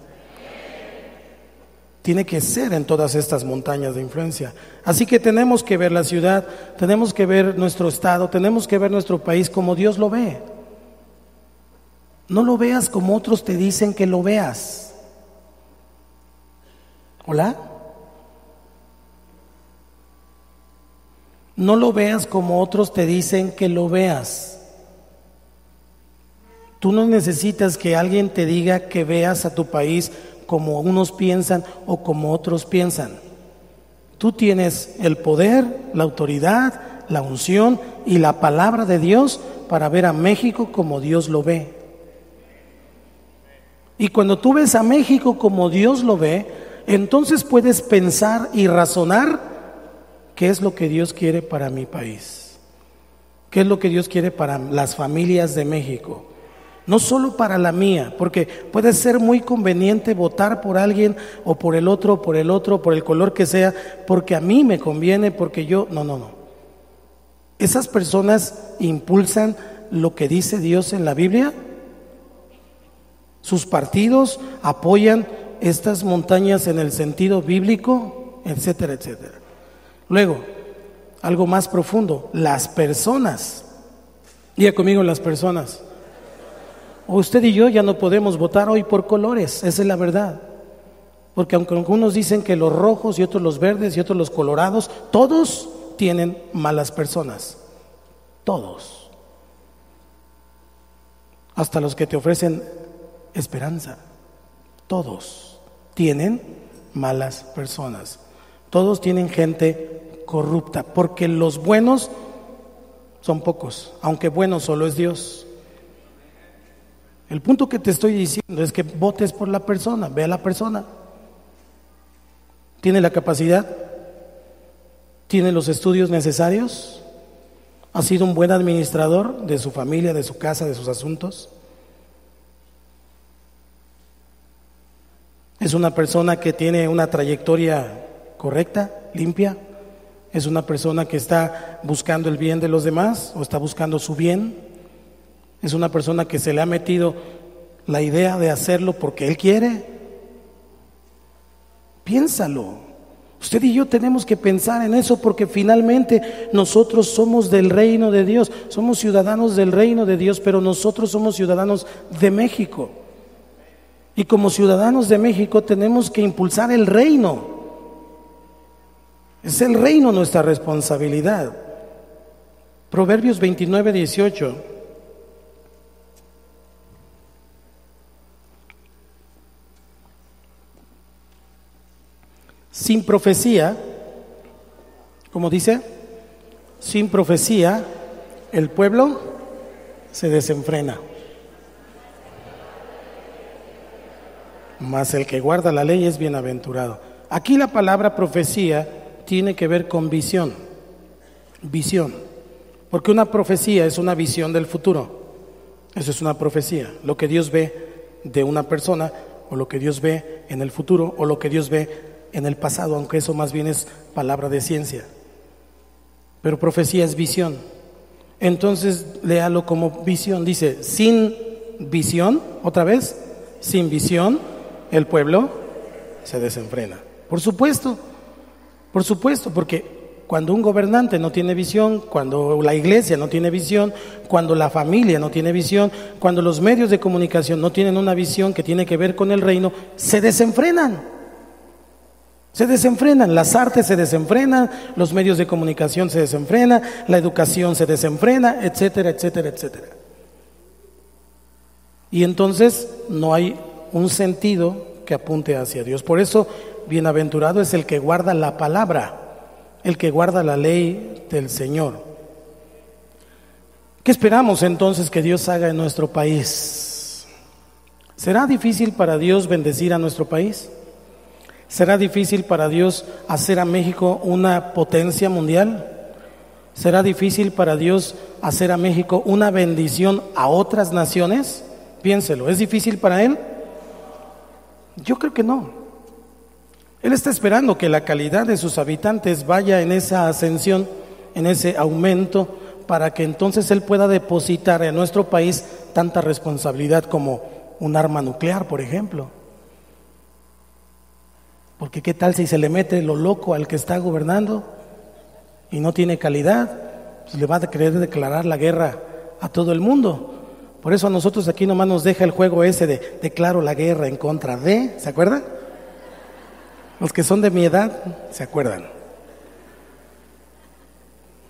Tiene que ser en todas estas montañas de influencia. Así que tenemos que ver la ciudad, tenemos que ver nuestro estado, tenemos que ver nuestro país como Dios lo ve. No lo veas como otros te dicen que lo veas. ¿Hola? No lo veas como otros te dicen que lo veas. Tú no necesitas que alguien te diga que veas a tu país como unos piensan o como otros piensan. Tú tienes el poder, la autoridad, la unción y la palabra de Dios para ver a México como Dios lo ve. Y cuando tú ves a México como Dios lo ve, entonces puedes pensar y razonar qué es lo que Dios quiere para mi país, qué es lo que Dios quiere para las familias de México. No solo para la mía, porque puede ser muy conveniente votar por alguien o por el otro, por el color que sea, porque a mí me conviene, porque yo... No. ¿Esas personas impulsan lo que dice Dios en la Biblia? ¿Sus partidos apoyan estas montañas en el sentido bíblico? Etcétera, etcétera. Luego, algo más profundo, las personas. Diga conmigo, las personas. Usted y yo ya no podemos votar hoy por colores, esa es la verdad. Porque aunque algunos dicen que los rojos y otros los verdes y otros los colorados, todos tienen malas personas. Todos. Hasta los que te ofrecen esperanza. Todos tienen malas personas. Todos tienen gente corrupta. Porque los buenos son pocos, aunque bueno solo es Dios. El punto que te estoy diciendo es que votes por la persona, ve a la persona. ¿Tiene la capacidad? ¿Tiene los estudios necesarios? ¿Ha sido un buen administrador de su familia, de su casa, de sus asuntos? ¿Es una persona que tiene una trayectoria correcta, limpia? ¿Es una persona que está buscando el bien de los demás o está buscando su bien? ¿Es una persona que se le ha metido la idea de hacerlo porque él quiere? Piénsalo. Usted y yo tenemos que pensar en eso porque finalmente nosotros somos del reino de Dios, somos ciudadanos del reino de Dios, pero nosotros somos ciudadanos de México. Y como ciudadanos de México tenemos que impulsar el reino. Es el reino nuestra responsabilidad. Proverbios 29:18. Sin profecía, ¿cómo dice? Sin profecía, el pueblo se desenfrena. Mas el que guarda la ley es bienaventurado. Aquí la palabra profecía tiene que ver con visión. Visión. Porque una profecía es una visión del futuro. Eso es una profecía. Lo que Dios ve de una persona, o lo que Dios ve en el futuro, o lo que Dios ve en el pasado, aunque eso más bien es palabra de ciencia. Pero profecía es visión. Entonces léalo como visión. Dice, sin visión, otra vez, sin visión, el pueblo se desenfrena. Por supuesto, porque cuando un gobernante no tiene visión, cuando la iglesia no tiene visión, cuando la familia no tiene visión, cuando los medios de comunicación no tienen una visión que tiene que ver con el reino, se desenfrenan. Las artes se desenfrenan, los medios de comunicación se desenfrenan, la educación se desenfrena, etcétera, etcétera, etcétera. Y entonces no hay un sentido que apunte hacia Dios. Por eso, bienaventurado es el que guarda la palabra, el que guarda la ley del Señor. ¿Qué esperamos entonces que Dios haga en nuestro país? ¿Será difícil para Dios bendecir a nuestro país? ¿Será difícil para Dios hacer a México una potencia mundial? ¿Será difícil para Dios hacer a México una bendición a otras naciones? Piénselo, ¿es difícil para Él? Yo creo que no. Él está esperando que la calidad de sus habitantes vaya en esa ascensión, en ese aumento, para que entonces Él pueda depositar en nuestro país tanta responsabilidad como un arma nuclear, por ejemplo. Porque qué tal si se le mete lo loco al que está gobernando y no tiene calidad, pues le va a querer declarar la guerra a todo el mundo. Por eso a nosotros aquí nomás nos deja el juego ese de declaro la guerra en contra de, ¿se acuerdan? Los que son de mi edad, ¿se acuerdan?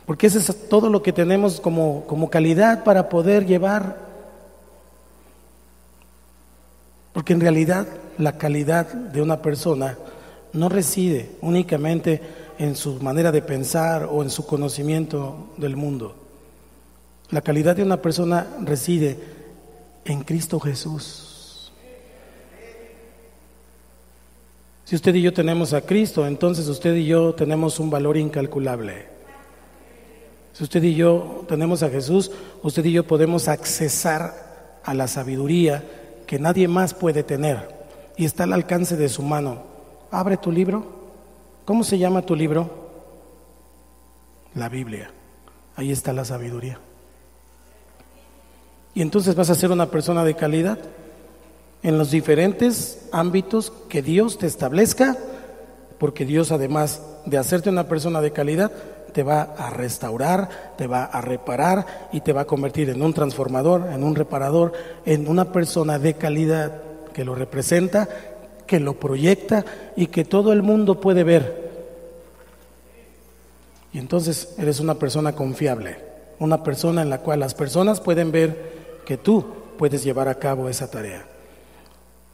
Porque eso es todo lo que tenemos como calidad para poder llevar. Porque en realidad la calidad de una persona no reside únicamente en su manera de pensar o en su conocimiento del mundo. La calidad de una persona reside en Cristo Jesús. Si usted y yo tenemos a Cristo, entonces usted y yo tenemos un valor incalculable. Si usted y yo tenemos a Jesús, usted y yo podemos accesar a la sabiduría que nadie más puede tener y está al alcance de su mano. Abre tu libro. ¿Cómo se llama tu libro? La Biblia. Ahí está la sabiduría. Y entonces vas a ser una persona de calidad en los diferentes ámbitos que Dios te establezca, porque Dios, además de hacerte una persona de calidad, te va a restaurar, te va a reparar y te va a convertir en un transformador, en un reparador, en una persona de calidad que lo representa, que lo proyecta y que todo el mundo puede ver. Y entonces eres una persona confiable, una persona en la cual las personas pueden ver que tú puedes llevar a cabo esa tarea.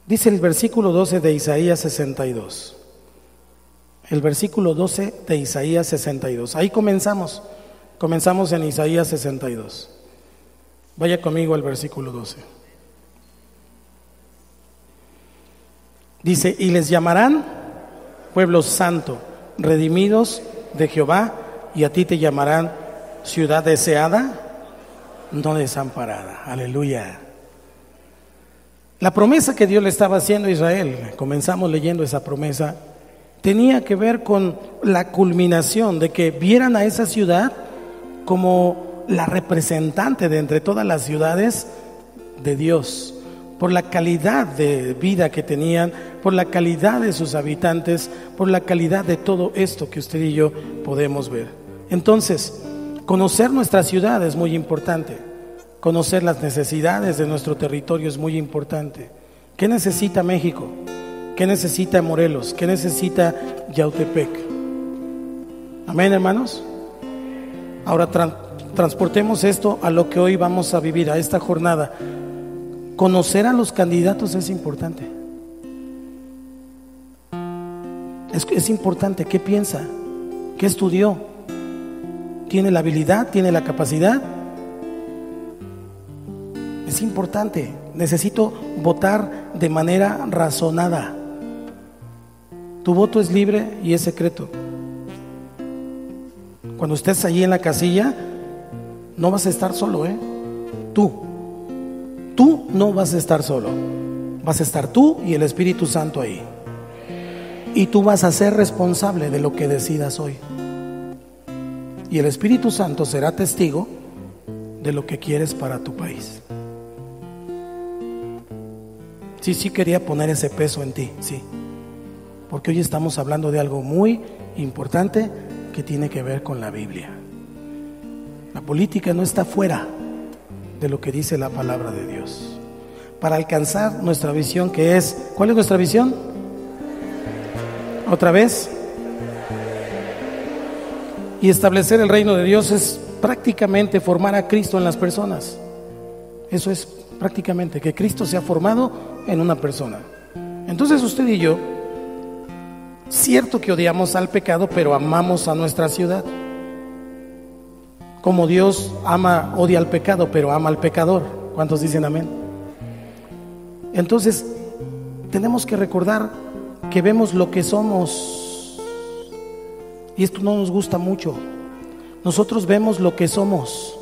Dice el versículo 12 de Isaías 62. El versículo 12 de Isaías 62. Ahí comenzamos en Isaías 62. Vaya conmigo al versículo 12. Dice, y les llamarán pueblo santo, redimidos de Jehová, y a ti te llamarán ciudad deseada, no desamparada. Aleluya. La promesa que Dios le estaba haciendo a Israel, comenzamos leyendo esa promesa, tenía que ver con la culminación de que vieran a esa ciudad como la representante de entre todas las ciudades de Dios, por la calidad de vida que tenían, por la calidad de sus habitantes, por la calidad de todo esto que usted y yo podemos ver. Entonces, conocer nuestra ciudad es muy importante, conocer las necesidades de nuestro territorio es muy importante. ¿Qué necesita México? ¿Qué necesita Morelos? ¿Qué necesita Yautepec? Amén, hermanos. Ahora transportemos esto a lo que hoy vamos a vivir, a esta jornada. Conocer a los candidatos es importante. Es importante. ¿Qué piensa? ¿Qué estudió? ¿Tiene la habilidad? ¿Tiene la capacidad? es importante. Necesito votar de manera razonada. Tu voto es libre y es secreto. Cuando estés allí en la casilla, no vas a estar solo, Tú no vas a estar solo. Vas a estar tú y el Espíritu Santo ahí. Y tú vas a ser responsable de lo que decidas hoy. Y el Espíritu Santo será testigo de lo que quieres para tu país. Sí quería poner ese peso en ti, sí. Porque hoy estamos hablando de algo muy importante que tiene que ver con la Biblia. La política no está fuera de lo que dice la palabra de Dios. Para alcanzar nuestra visión, que es, ¿cuál es nuestra visión? Otra vez. Y establecer el reino de Dios es prácticamente formar a Cristo en las personas. Eso es prácticamente, que Cristo sea formado en una persona. Entonces usted y yo, cierto que odiamos al pecado, pero amamos a nuestra ciudad. Como Dios odia al pecado, pero ama al pecador. ¿Cuántos dicen amén? Entonces, tenemos que recordar que vemos lo que somos. Y esto no nos gusta mucho. Nosotros vemos lo que somos.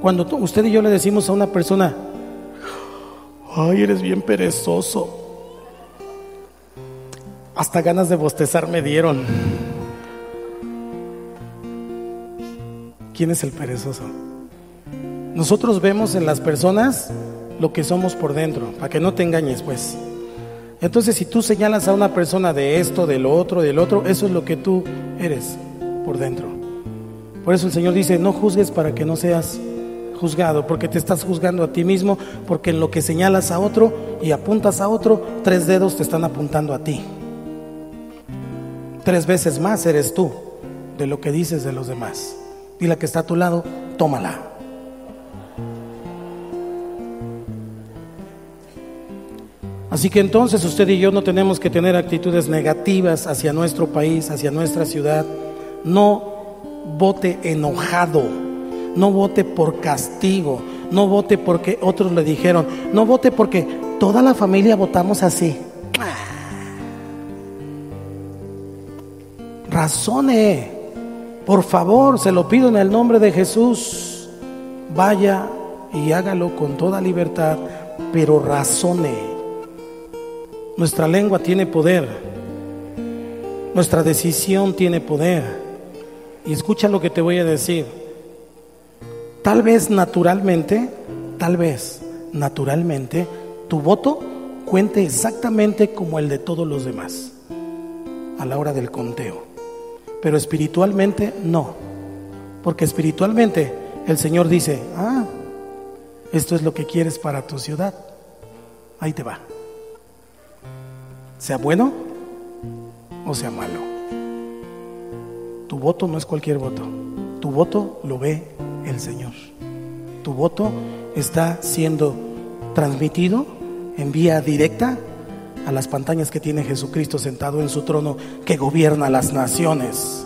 Cuando usted y yo le decimos a una persona: ay, eres bien perezoso, hasta ganas de bostezar me dieron. ¿Quién es el perezoso? Nosotros vemos en las personas lo que somos por dentro, para que no te engañes, pues. Entonces, si tú señalas a una persona de esto, del otro, eso es lo que tú eres por dentro. Por eso el Señor dice: no juzgues para que no seas juzgado, porque te estás juzgando a ti mismo, porque en lo que señalas a otro y apuntas a otro, 3 dedos te están apuntando a ti. 3 veces más eres tú de lo que dices de los demás. Y la que está a tu lado, tómala. Así que entonces usted y yo no tenemos que tener actitudes negativas hacia nuestro país, hacia nuestra ciudad. No vote enojado, no vote por castigo, no vote porque otros le dijeron, no vote porque toda la familia votamos así. Razone, por favor, se lo pido en el nombre de Jesús. Vaya y hágalo con toda libertad, pero razone. Nuestra lengua tiene poder, nuestra decisión tiene poder. Y escucha lo que te voy a decir. Tal vez naturalmente, tu voto cuente exactamente como el de todos los demás a la hora del conteo. Pero espiritualmente no. Porque espiritualmente el Señor dice: esto es lo que quieres para tu ciudad. Ahí te va. Sea bueno o sea malo. Tu voto no es cualquier voto. Tu voto lo ve el Señor. Tu voto está siendo transmitido en vía directa a las pantallas que tiene Jesucristo sentado en su trono, que gobierna las naciones.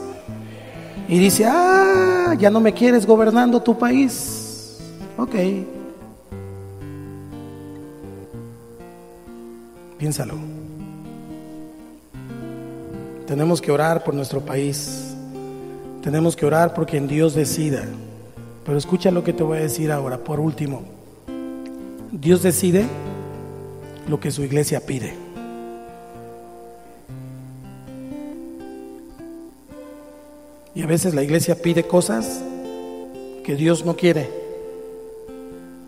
Y dice: ya no me quieres gobernando tu país. Ok. Piénsalo. Tenemos que orar por nuestro país. Tenemos que orar por quien Dios decida. Pero escucha lo que te voy a decir ahora, por último. Dios decide lo que su iglesia pide. Y a veces la iglesia pide cosas que Dios no quiere,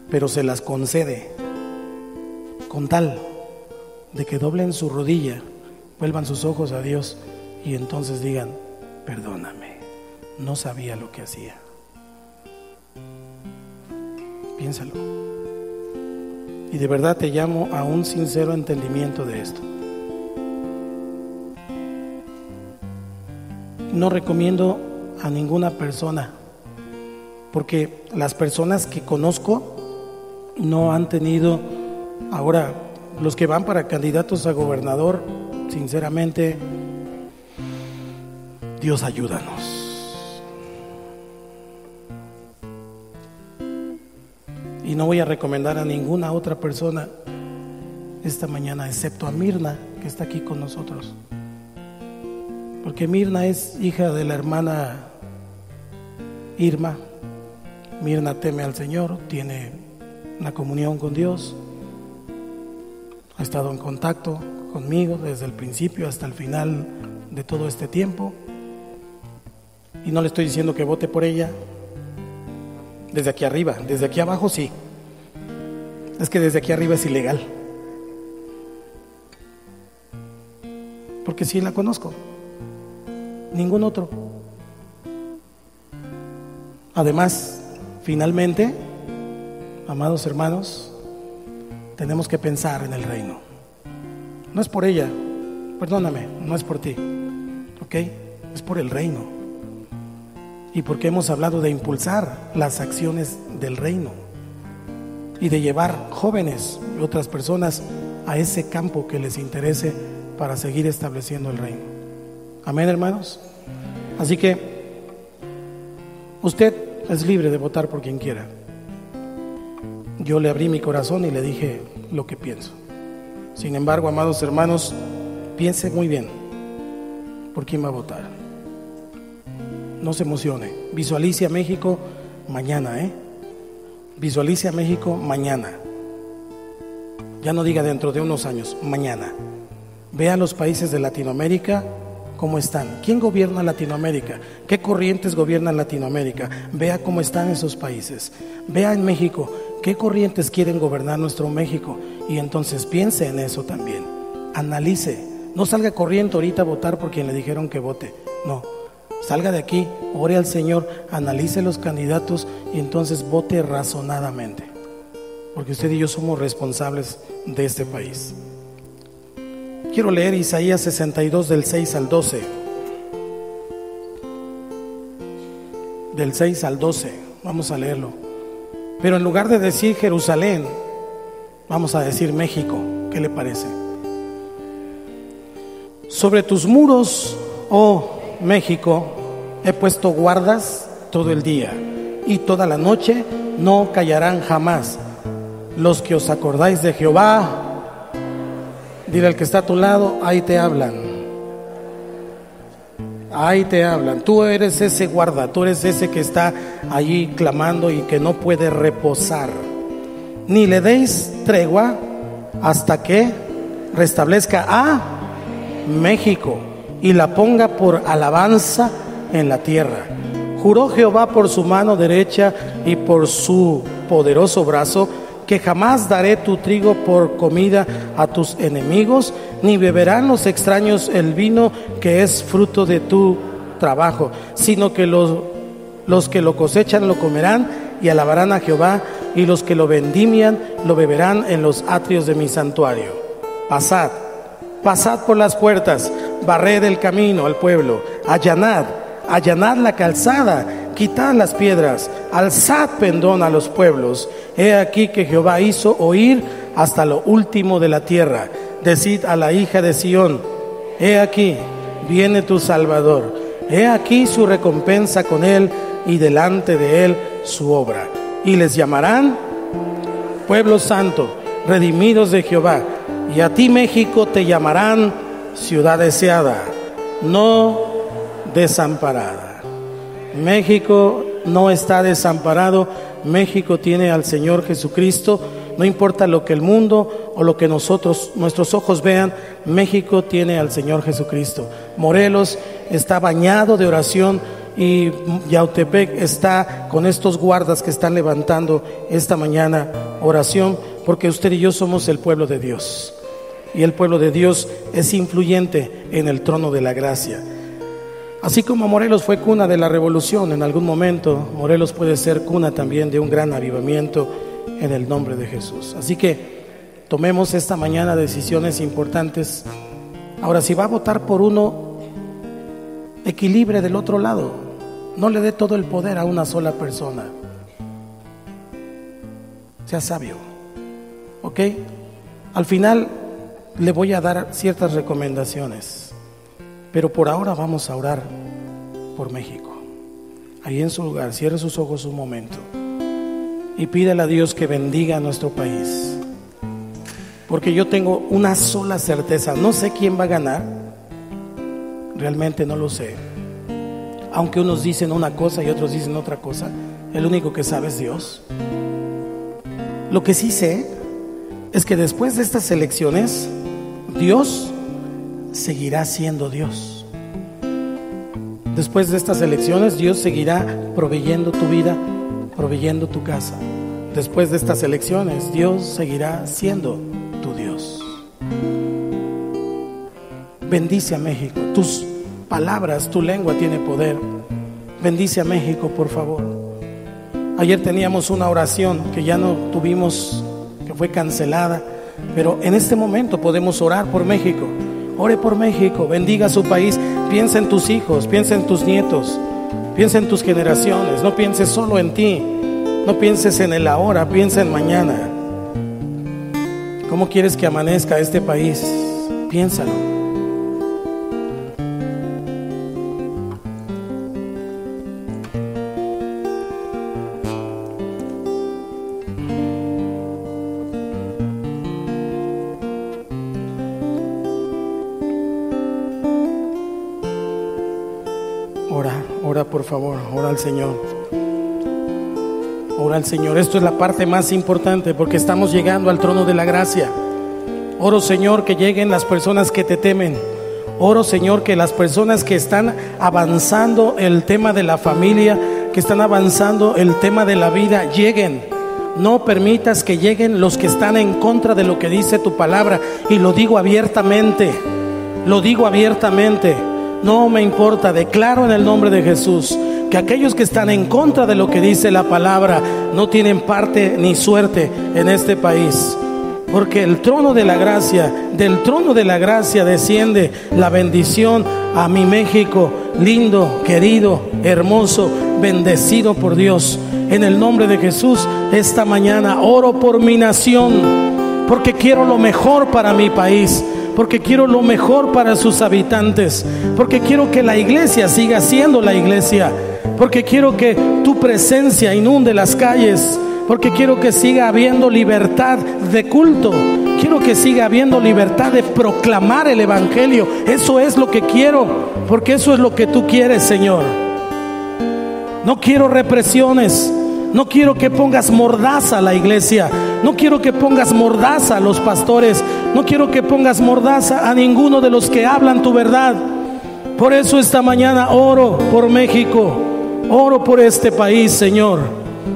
pero se las concede, con tal de que doblen su rodilla, vuelvan sus ojos a Dios y entonces digan: perdóname, no sabía lo que hacía. Piénsalo. Y de verdad te llamo a un sincero entendimiento de esto. No recomiendo a ninguna persona, porque las personas que conozco no han tenido. Ahora, los que van para candidatos a gobernador, sinceramente, Dios ayúdanos. Y no voy a recomendar a ninguna otra persona esta mañana, excepto a Mirna, que está aquí con nosotros. Porque Mirna es hija de la hermana Irma. Mirna teme al Señor, tiene una comunión con Dios, ha estado en contacto conmigo desde el principio hasta el final de todo este tiempo. Y no le estoy diciendo que vote por ella desde aquí arriba, desde aquí abajo sí. Es que desde aquí arriba es ilegal, porque sí la conozco, ningún otro. Además, finalmente, amados hermanos, tenemos que pensar en el reino. No es por ella, perdóname, no es por ti, ¿ok? Es por el reino. Y porque hemos hablado de impulsar las acciones del reino y de llevar jóvenes y otras personas a ese campo que les interese para seguir estableciendo el reino. Amén, hermanos. Así que usted es libre de votar por quien quiera. Yo le abrí mi corazón y le dije lo que pienso. Sin embargo, amados hermanos, piense muy bien por quién va a votar. No se emocione. Visualice a México mañana, Visualice a México mañana. Ya no diga dentro de unos años, mañana. Vea los países de Latinoamérica cómo están. ¿Quién gobierna Latinoamérica? ¿Qué corrientes gobiernan Latinoamérica? Vea cómo están esos países. Vea en México qué corrientes quieren gobernar nuestro México. Y entonces piense en eso también. Analice. No salga corriendo ahorita a votar por quien le dijeron que vote. No. Salga de aquí, ore al Señor, analice los candidatos y entonces vote razonadamente. Porque usted y yo somos responsables de este país. Quiero leer Isaías 62 del 6 al 12. Del 6 al 12, vamos a leerlo. Pero en lugar de decir Jerusalén, vamos a decir México. ¿Qué le parece? Sobre tus muros, oh México, he puesto guardas todo el día y toda la noche, no callarán jamás. Los que os acordáis de Jehová, dile al que está a tu lado, ahí te hablan. Ahí te hablan. Tú eres ese guarda, tú eres ese que está allí clamando y que no puede reposar. Ni le deis tregua hasta que restablezca a México y la ponga por alabanza en la tierra. Juró Jehová por su mano derecha y por su poderoso brazo, que jamás daré tu trigo por comida a tus enemigos, ni beberán los extraños el vino que es fruto de tu trabajo, sino que los que lo cosechan lo comerán y alabarán a Jehová, y los que lo vendimian lo beberán en los atrios de mi santuario. Pasad por las puertas, barred el camino al pueblo, allanad la calzada, quitad las piedras, alzad pendón a los pueblos. He aquí que Jehová hizo oír hasta lo último de la tierra. Decid a la hija de Sión, he aquí, viene tu Salvador. He aquí su recompensa con él, y delante de él su obra. Y les llamarán pueblo santo, redimidos de Jehová. Y a ti, México, te llamarán ciudad deseada, no desamparada. México no está desamparado. México tiene al Señor Jesucristo. No importa lo que el mundo o lo que nuestros ojos vean, México tiene al Señor Jesucristo. Morelos está bañado de oración y Yautepec está con estos guardas que están levantando esta mañana oración, porque usted y yo somos el pueblo de Dios. Y el pueblo de Dios es influyente en el trono de la gracia. Así como Morelos fue cuna de la revolución en algún momento, Morelos puede ser cuna también de un gran avivamiento en el nombre de Jesús. Así que tomemos esta mañana decisiones importantes. Ahora, si va a votar por uno, equilibre del otro lado. No le dé todo el poder a una sola persona. Sea sabio, ¿ok? Al final le voy a dar ciertas recomendaciones, pero por ahora vamos a orar por México. Ahí en su lugar, cierre sus ojos un momento. y pídele a Dios que bendiga a nuestro país. Porque yo tengo una sola certeza, no sé quién va a ganar, realmente no lo sé. Aunque unos dicen una cosa y otros dicen otra cosa, el único que sabe es Dios. Lo que sí sé es que después de estas elecciones, Dios seguirá siendo Dios. Después de estas elecciones, Dios seguirá proveyendo tu vida, proveyendo tu casa. Después de estas elecciones, Dios seguirá siendo tu Dios. Bendice a México. Tus palabras, tu lengua tiene poder. Bendice a México, por favor. Ayer teníamos una oración que ya no tuvimos, que fue cancelada, pero en este momento podemos orar por México. Ore por México, bendiga su país. Piensa en tus hijos, piensa en tus nietos, piensa en tus generaciones. No pienses solo en ti, no pienses en el ahora, piensa en mañana. ¿Cómo quieres que amanezca este país? Piénsalo. Ora por favor, ora al Señor. Ora al Señor. Esto es la parte más importante porque estamos llegando al trono de la gracia. Oro, Señor, que lleguen las personas que te temen. Oro, Señor, que las personas que están avanzando el tema de la familia, que están avanzando el tema de la vida, lleguen. No permitas que lleguen los que están en contra de lo que dice tu palabra. Y lo digo abiertamente. Lo digo abiertamente. No me importa, declaro en el nombre de Jesús que aquellos que están en contra de lo que dice la palabra no tienen parte ni suerte en este país. Porque el trono de la gracia, del trono de la gracia desciende la bendición a mi México, lindo, querido, hermoso, bendecido por Dios. En el nombre de Jesús, esta mañana oro por mi nación, porque quiero lo mejor para mi país, porque quiero lo mejor para sus habitantes, porque quiero que la iglesia siga siendo la iglesia, porque quiero que tu presencia inunde las calles, porque quiero que siga habiendo libertad de culto, quiero que siga habiendo libertad de proclamar el evangelio. Eso es lo que quiero, porque eso es lo que tú quieres, Señor. No quiero represiones. No quiero que pongas mordaza a la iglesia. No quiero que pongas mordaza a los pastores. No quiero que pongas mordaza a ninguno de los que hablan tu verdad. Por eso esta mañana oro por México. Oro por este país, Señor.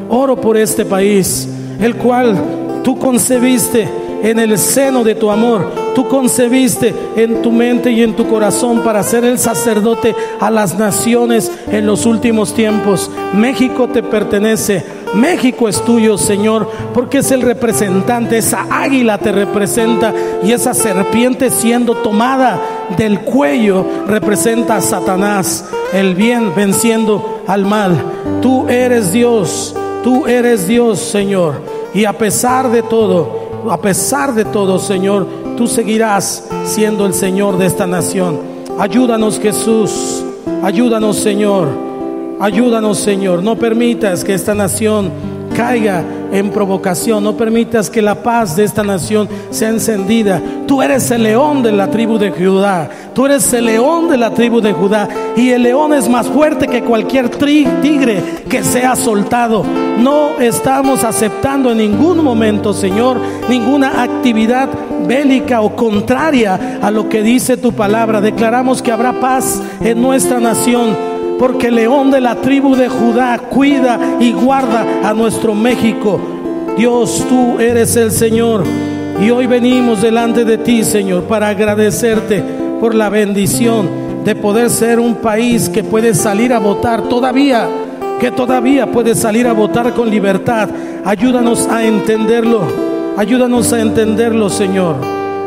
Oro por este país, el cual tú concebiste en el seno de tu amor. Tú concebiste en tu mente y en tu corazón para ser el sacerdote a las naciones en los últimos tiempos. México te pertenece, México es tuyo, Señor, porque es el representante. Esa águila te representa, y esa serpiente siendo tomada del cuello representa a Satanás, el bien venciendo al mal. Tú eres Dios, Señor, y a pesar de todo, Señor, tú seguirás siendo el Señor de esta nación. Ayúdanos, Jesús. Ayúdanos, Señor. Ayúdanos, Señor. No permitas que esta nación caiga en provocación. No permitas que la paz de esta nación sea encendida. Tú eres el león de la tribu de Judá. Tú eres el león de la tribu de Judá. Y el león es más fuerte que cualquier tigre que sea soltado. No estamos aceptando en ningún momento, Señor, ninguna actividad bélica o contraria a lo que dice tu palabra. Declaramos que habrá paz en nuestra nación, porque el león de la tribu de Judá cuida y guarda a nuestro México. Dios, tú eres el Señor, y hoy venimos delante de ti, Señor, para agradecerte por la bendición de poder ser un país que puede salir a votar todavía, que todavía puede salir a votar con libertad. Ayúdanos a entenderlo, Señor.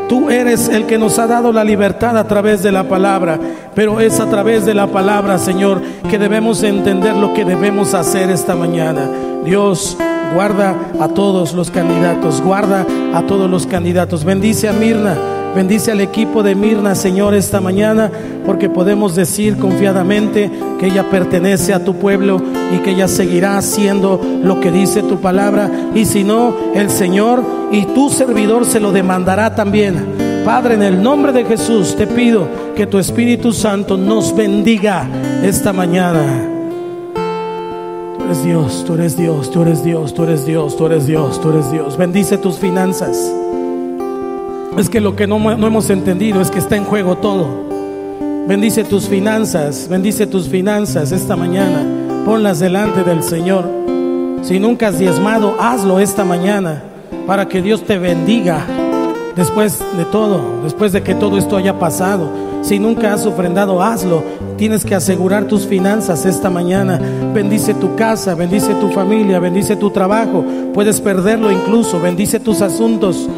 Tú eres el que nos ha dado la libertad a través de la palabra, pero es a través de la palabra, Señor, que debemos entender lo que debemos hacer esta mañana. Dios, guarda a todos los candidatos, guarda a todos los candidatos. Bendice a Mirna, Bendice al equipo de Mirna, Señor, esta mañana, porque podemos decir confiadamente que ella pertenece a tu pueblo y que ella seguirá haciendo lo que dice tu palabra. Y si no, el Señor y tu servidor se lo demandará también. Padre, en el nombre de Jesús te pido que tu Espíritu Santo nos bendiga esta mañana. Tú eres Dios, tú eres Dios, tú eres Dios, tú eres Dios, tú eres Dios, tú eres Dios. Bendice tus finanzas. Es que lo que no hemos entendido es que está en juego todo. Bendice tus finanzas esta mañana. Ponlas delante del Señor. Si nunca has diezmado, hazlo esta mañana para que Dios te bendiga después de todo, después de que todo esto haya pasado. Si nunca has ofrendado, hazlo. Tienes que asegurar tus finanzas esta mañana. Bendice tu casa, bendice tu familia, bendice tu trabajo. Puedes perderlo incluso. Bendice tus asuntos.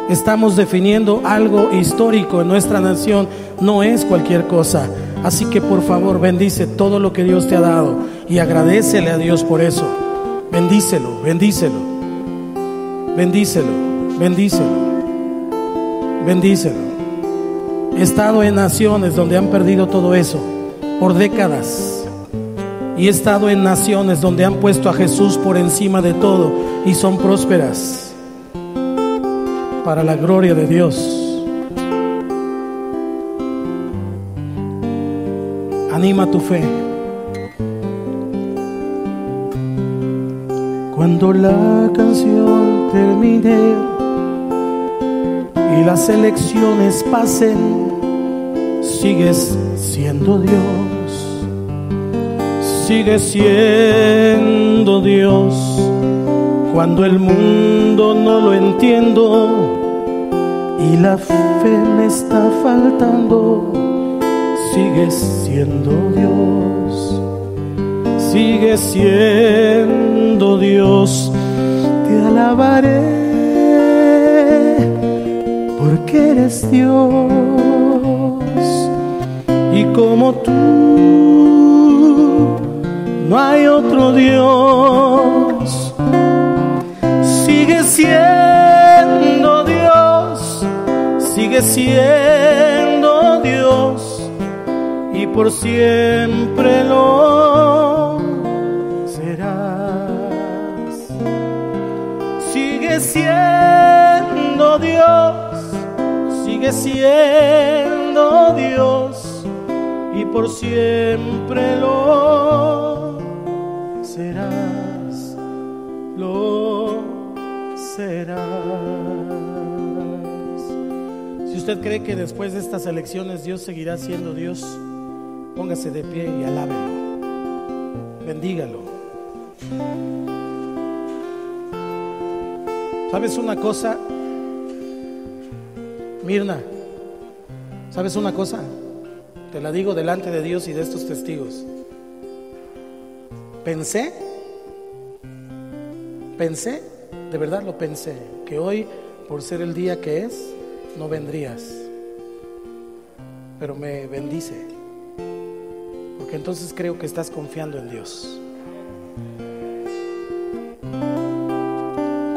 Estamos definiendo algo histórico en nuestra nación, no es cualquier cosa. Así que por favor bendice todo lo que Dios te ha dado y agradécele a Dios por eso. Bendícelo, bendícelo, bendícelo, bendícelo, bendícelo. He estado en naciones donde han perdido todo eso por décadas, y he estado en naciones donde han puesto a Jesús por encima de todo y son prósperas. Para la gloria de Dios. Anima tu fe. Cuando la canción termine y las elecciones pasen, sigues siendo Dios. Sigues siendo Dios. Cuando el mundo no lo entiendo y la fe me está faltando, sigues siendo Dios. Sigues siendo Dios. Te alabaré porque eres Dios, y como tú no hay otro Dios. Sigue siendo Dios, sigue siendo Dios, y por siempre lo serás. Sigue siendo Dios, sigue siendo Dios, y por siempre lo serás, lo serás. Si usted cree que después de estas elecciones Dios seguirá siendo Dios, póngase de pie y alábelo, bendígalo. ¿Sabes una cosa, Mirna? ¿Sabes una cosa? Te la digo delante de Dios y de estos testigos. Pensé, de verdad lo pensé, que hoy, por ser el día que es, no vendrías. Pero me bendice, porque entonces creo que estás confiando en Dios.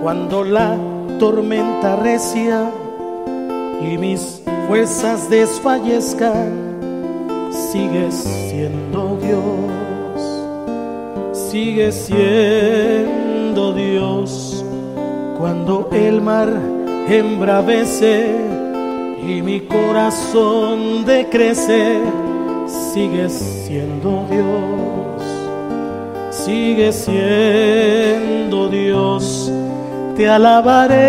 Cuando la tormenta recia y mis fuerzas desfallezcan, sigues siendo Dios, sigues siendo Dios. Cuando el mar embravece y mi corazón decrece, sigues siendo Dios, sigues siendo Dios. Te alabaré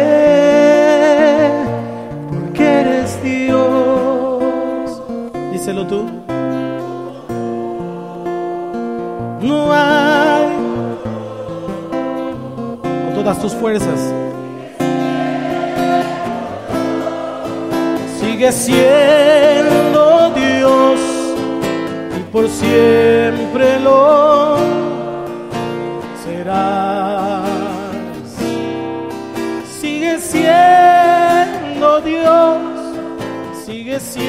porque eres Dios. Díselo tú. No hay, con todas tus fuerzas, sigue siendo Dios y por siempre lo serás. Sigue siendo Dios, sigue siendo,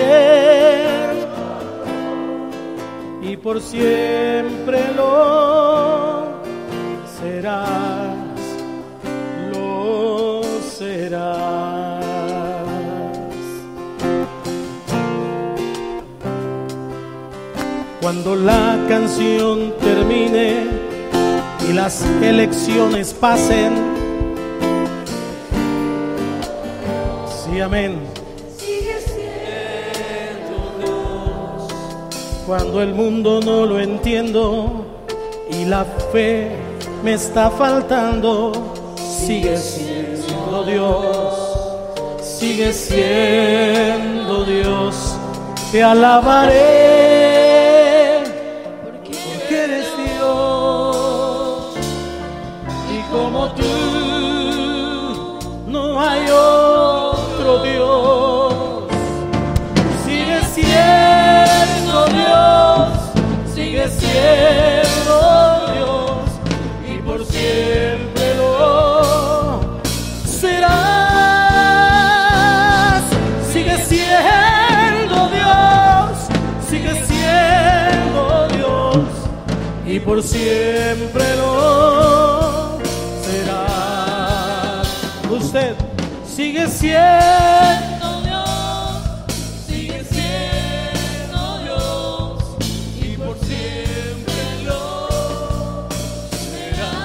y por siempre lo serás, lo serás. cuando la canción termine y las elecciones pasen. Sí, amén. Sigue siendo Dios. Cuando el mundo no lo entiendo y la fe me está faltando, sigue siendo Dios. Sigue siendo Dios. Te alabaré porque eres Dios, y como tú no hay otro Dios. Sigue siendo Dios, sigue siendo Dios, y por siempre lo serás. Sigue siendo Dios, sigue siendo Dios, y por siempre lo será. Usted sigue siendo Dios, sigue siendo Dios, y por siempre lo será.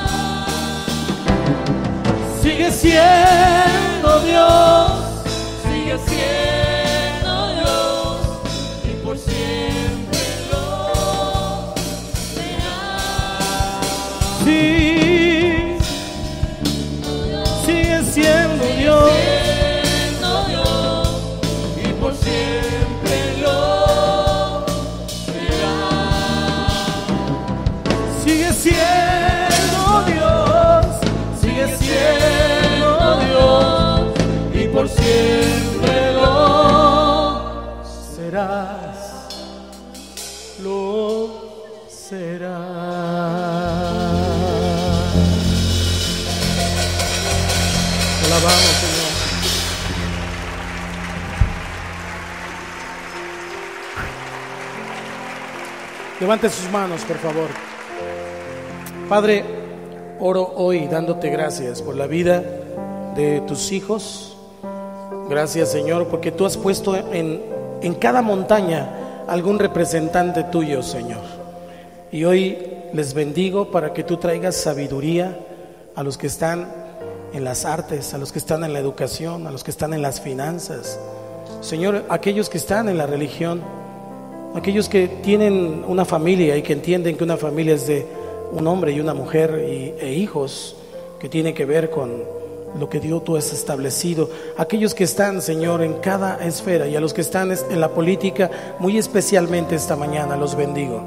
Sigue siendo Dios, sigue siendo Dios, y por siempre lo será. Sí, sigue siendo Dios, y por siempre lo será. Sigue siendo Dios, sigue siendo Dios, y por siempre lo serás, lo serás. Te alabamos, Señor. Levante sus manos, por favor. Padre, oro hoy dándote gracias por la vida de tus hijos. Gracias, Señor, porque tú has puesto en cada montaña algún representante tuyo, Señor. Y hoy les bendigo para que tú traigas sabiduría a los que están en las artes, a los que están en la educación, a los que están en las finanzas. Señor, aquellos que están en la religión, aquellos que tienen una familia y que entienden que una familia es de un hombre y una mujer e hijos, que tiene que ver con lo que Dios tú has establecido. Aquellos que están, Señor, en cada esfera, y a los que están en la política, muy especialmente esta mañana, los bendigo.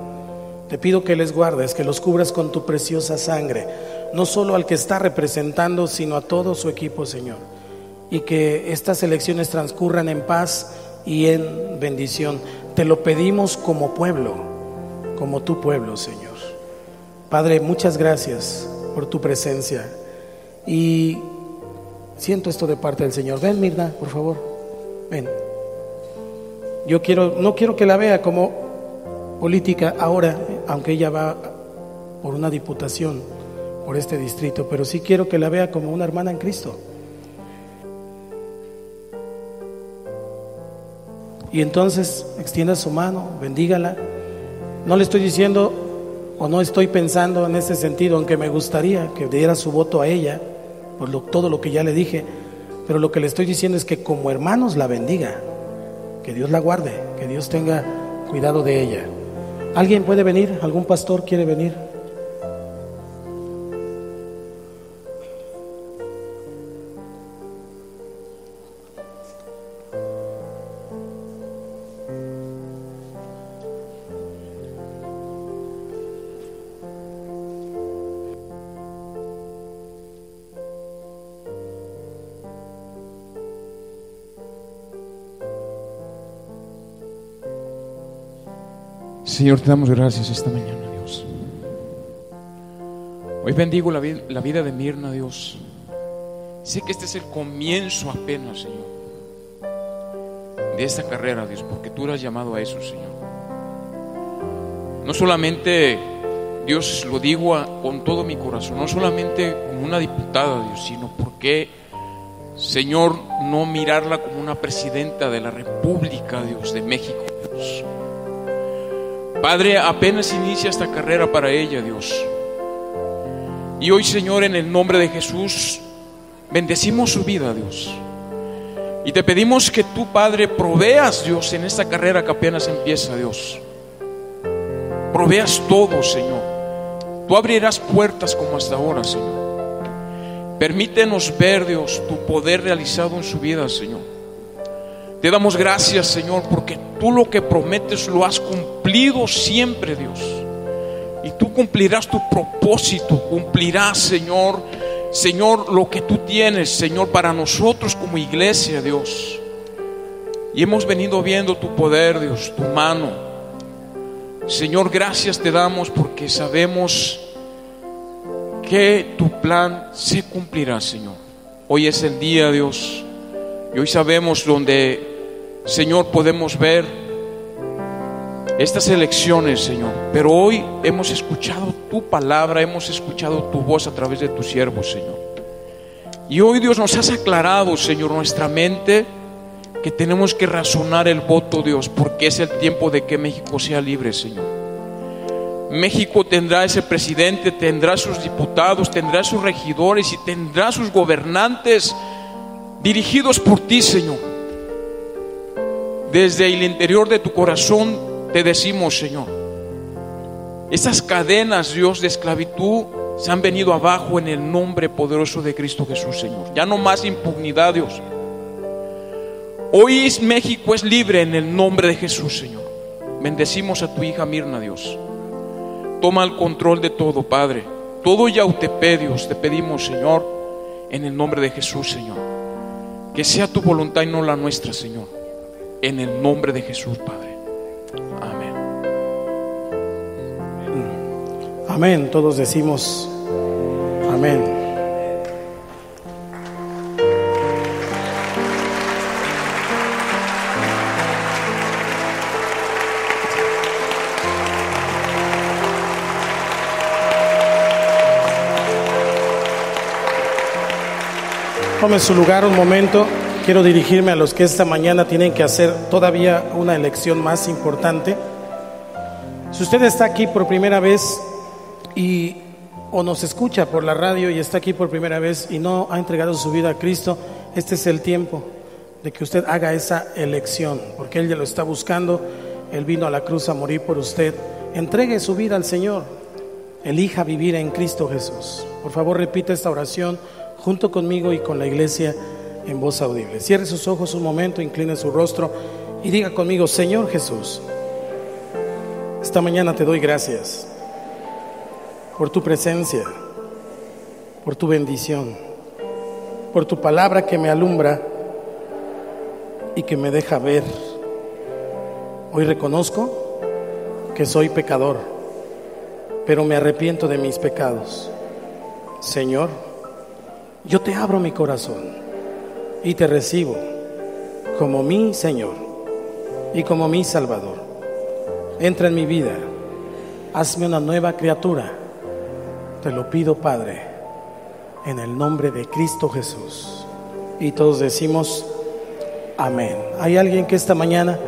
Te pido que les guardes, que los cubras con tu preciosa sangre, no solo al que está representando, sino a todo su equipo, Señor, y que estas elecciones transcurran en paz y en bendición. Te lo pedimos como pueblo, como tu pueblo, Señor. Padre, muchas gracias por tu presencia, y siento esto de parte del Señor. Ven, Mirna, por favor, ven. No quiero que la vea como política ahora, aunque ella va por una diputación por este distrito, pero sí quiero que la vea como una hermana en Cristo. Y entonces extienda su mano, bendígala. No le estoy diciendo, o no estoy pensando en ese sentido, aunque me gustaría que diera su voto a ella por todo lo que ya le dije, pero lo que le estoy diciendo es que como hermanos la bendiga, que Dios la guarde, que Dios tenga cuidado de ella. ¿Alguien puede venir? ¿Algún pastor quiere venir? Señor, te damos gracias esta mañana, Dios. Hoy bendigo la vida de Mirna, Dios. Sé que este es el comienzo apenas, Señor, de esta carrera, Dios, porque tú la has llamado a eso, Señor. No solamente, Dios, lo digo con todo mi corazón, no solamente como una diputada, Dios, sino porque, Señor, no mirarla como una presidenta de la República, Dios, de México, Dios. Padre, apenas inicia esta carrera para ella, Dios. Y hoy, Señor, en el nombre de Jesús, bendecimos su vida, Dios. Y te pedimos que tú, Padre, proveas, Dios, en esta carrera que apenas empieza, Dios. Proveas todo, Señor. Tú abrirás puertas como hasta ahora, Señor. Permítenos ver, Dios, tu poder realizado en su vida, Señor. Te damos gracias, Señor, porque tú lo que prometes lo has cumplido siempre, Dios. Y tú cumplirás tu propósito, cumplirás, Señor, lo que tú tienes, Señor, para nosotros como iglesia, Dios. Y hemos venido viendo tu poder, Dios, tu mano. Señor, gracias te damos porque sabemos que tu plan se cumplirá, Señor. Hoy es el día, Dios, y hoy sabemos donde, Señor, podemos ver estas elecciones, Señor. Pero hoy hemos escuchado tu palabra, hemos escuchado tu voz a través de tus siervos, Señor. Y hoy, Dios, nos has aclarado, Señor, nuestra mente, que tenemos que razonar el voto, Dios, porque es el tiempo de que México sea libre, Señor. México tendrá ese presidente, tendrá sus diputados, tendrá sus regidores y tendrá sus gobernantes dirigidos por ti, Señor. Desde el interior de tu corazón te decimos, Señor, esas cadenas, Dios, de esclavitud se han venido abajo en el nombre poderoso de Cristo Jesús, Señor. Ya no más impunidad, Dios. Hoy México es libre en el nombre de Jesús, Señor. Bendecimos a tu hija Mirna, Dios. Toma el control de todo, Padre. Todo Yautepec, Dios, te pedimos, Señor, en el nombre de Jesús, Señor. Que sea tu voluntad y no la nuestra, Señor. En el nombre de Jesús, Padre. Amén. Amén. Todos decimos amén. Tome su lugar un momento. Quiero dirigirme a los que esta mañana tienen que hacer todavía una elección más importante. Si usted está aquí por primera vez o nos escucha por la radio y está aquí por primera vez y no ha entregado su vida a Cristo, este es el tiempo de que usted haga esa elección, porque Él ya lo está buscando. Él vino a la cruz a morir por usted. Entregue su vida al Señor. Elija vivir en Cristo Jesús. Por favor, repita esta oración junto conmigo y con la iglesia en voz audible. Cierre sus ojos un momento, incline su rostro y diga conmigo: Señor Jesús, esta mañana te doy gracias por tu presencia, por tu bendición, por tu palabra que me alumbra y que me deja ver. Hoy reconozco que soy pecador, pero me arrepiento de mis pecados. Señor, yo te abro mi corazón y te recibo como mi Señor y como mi Salvador. Entra en mi vida, hazme una nueva criatura. Te lo pido, Padre, en el nombre de Cristo Jesús. Y todos decimos amén. ¿Hay alguien que esta mañana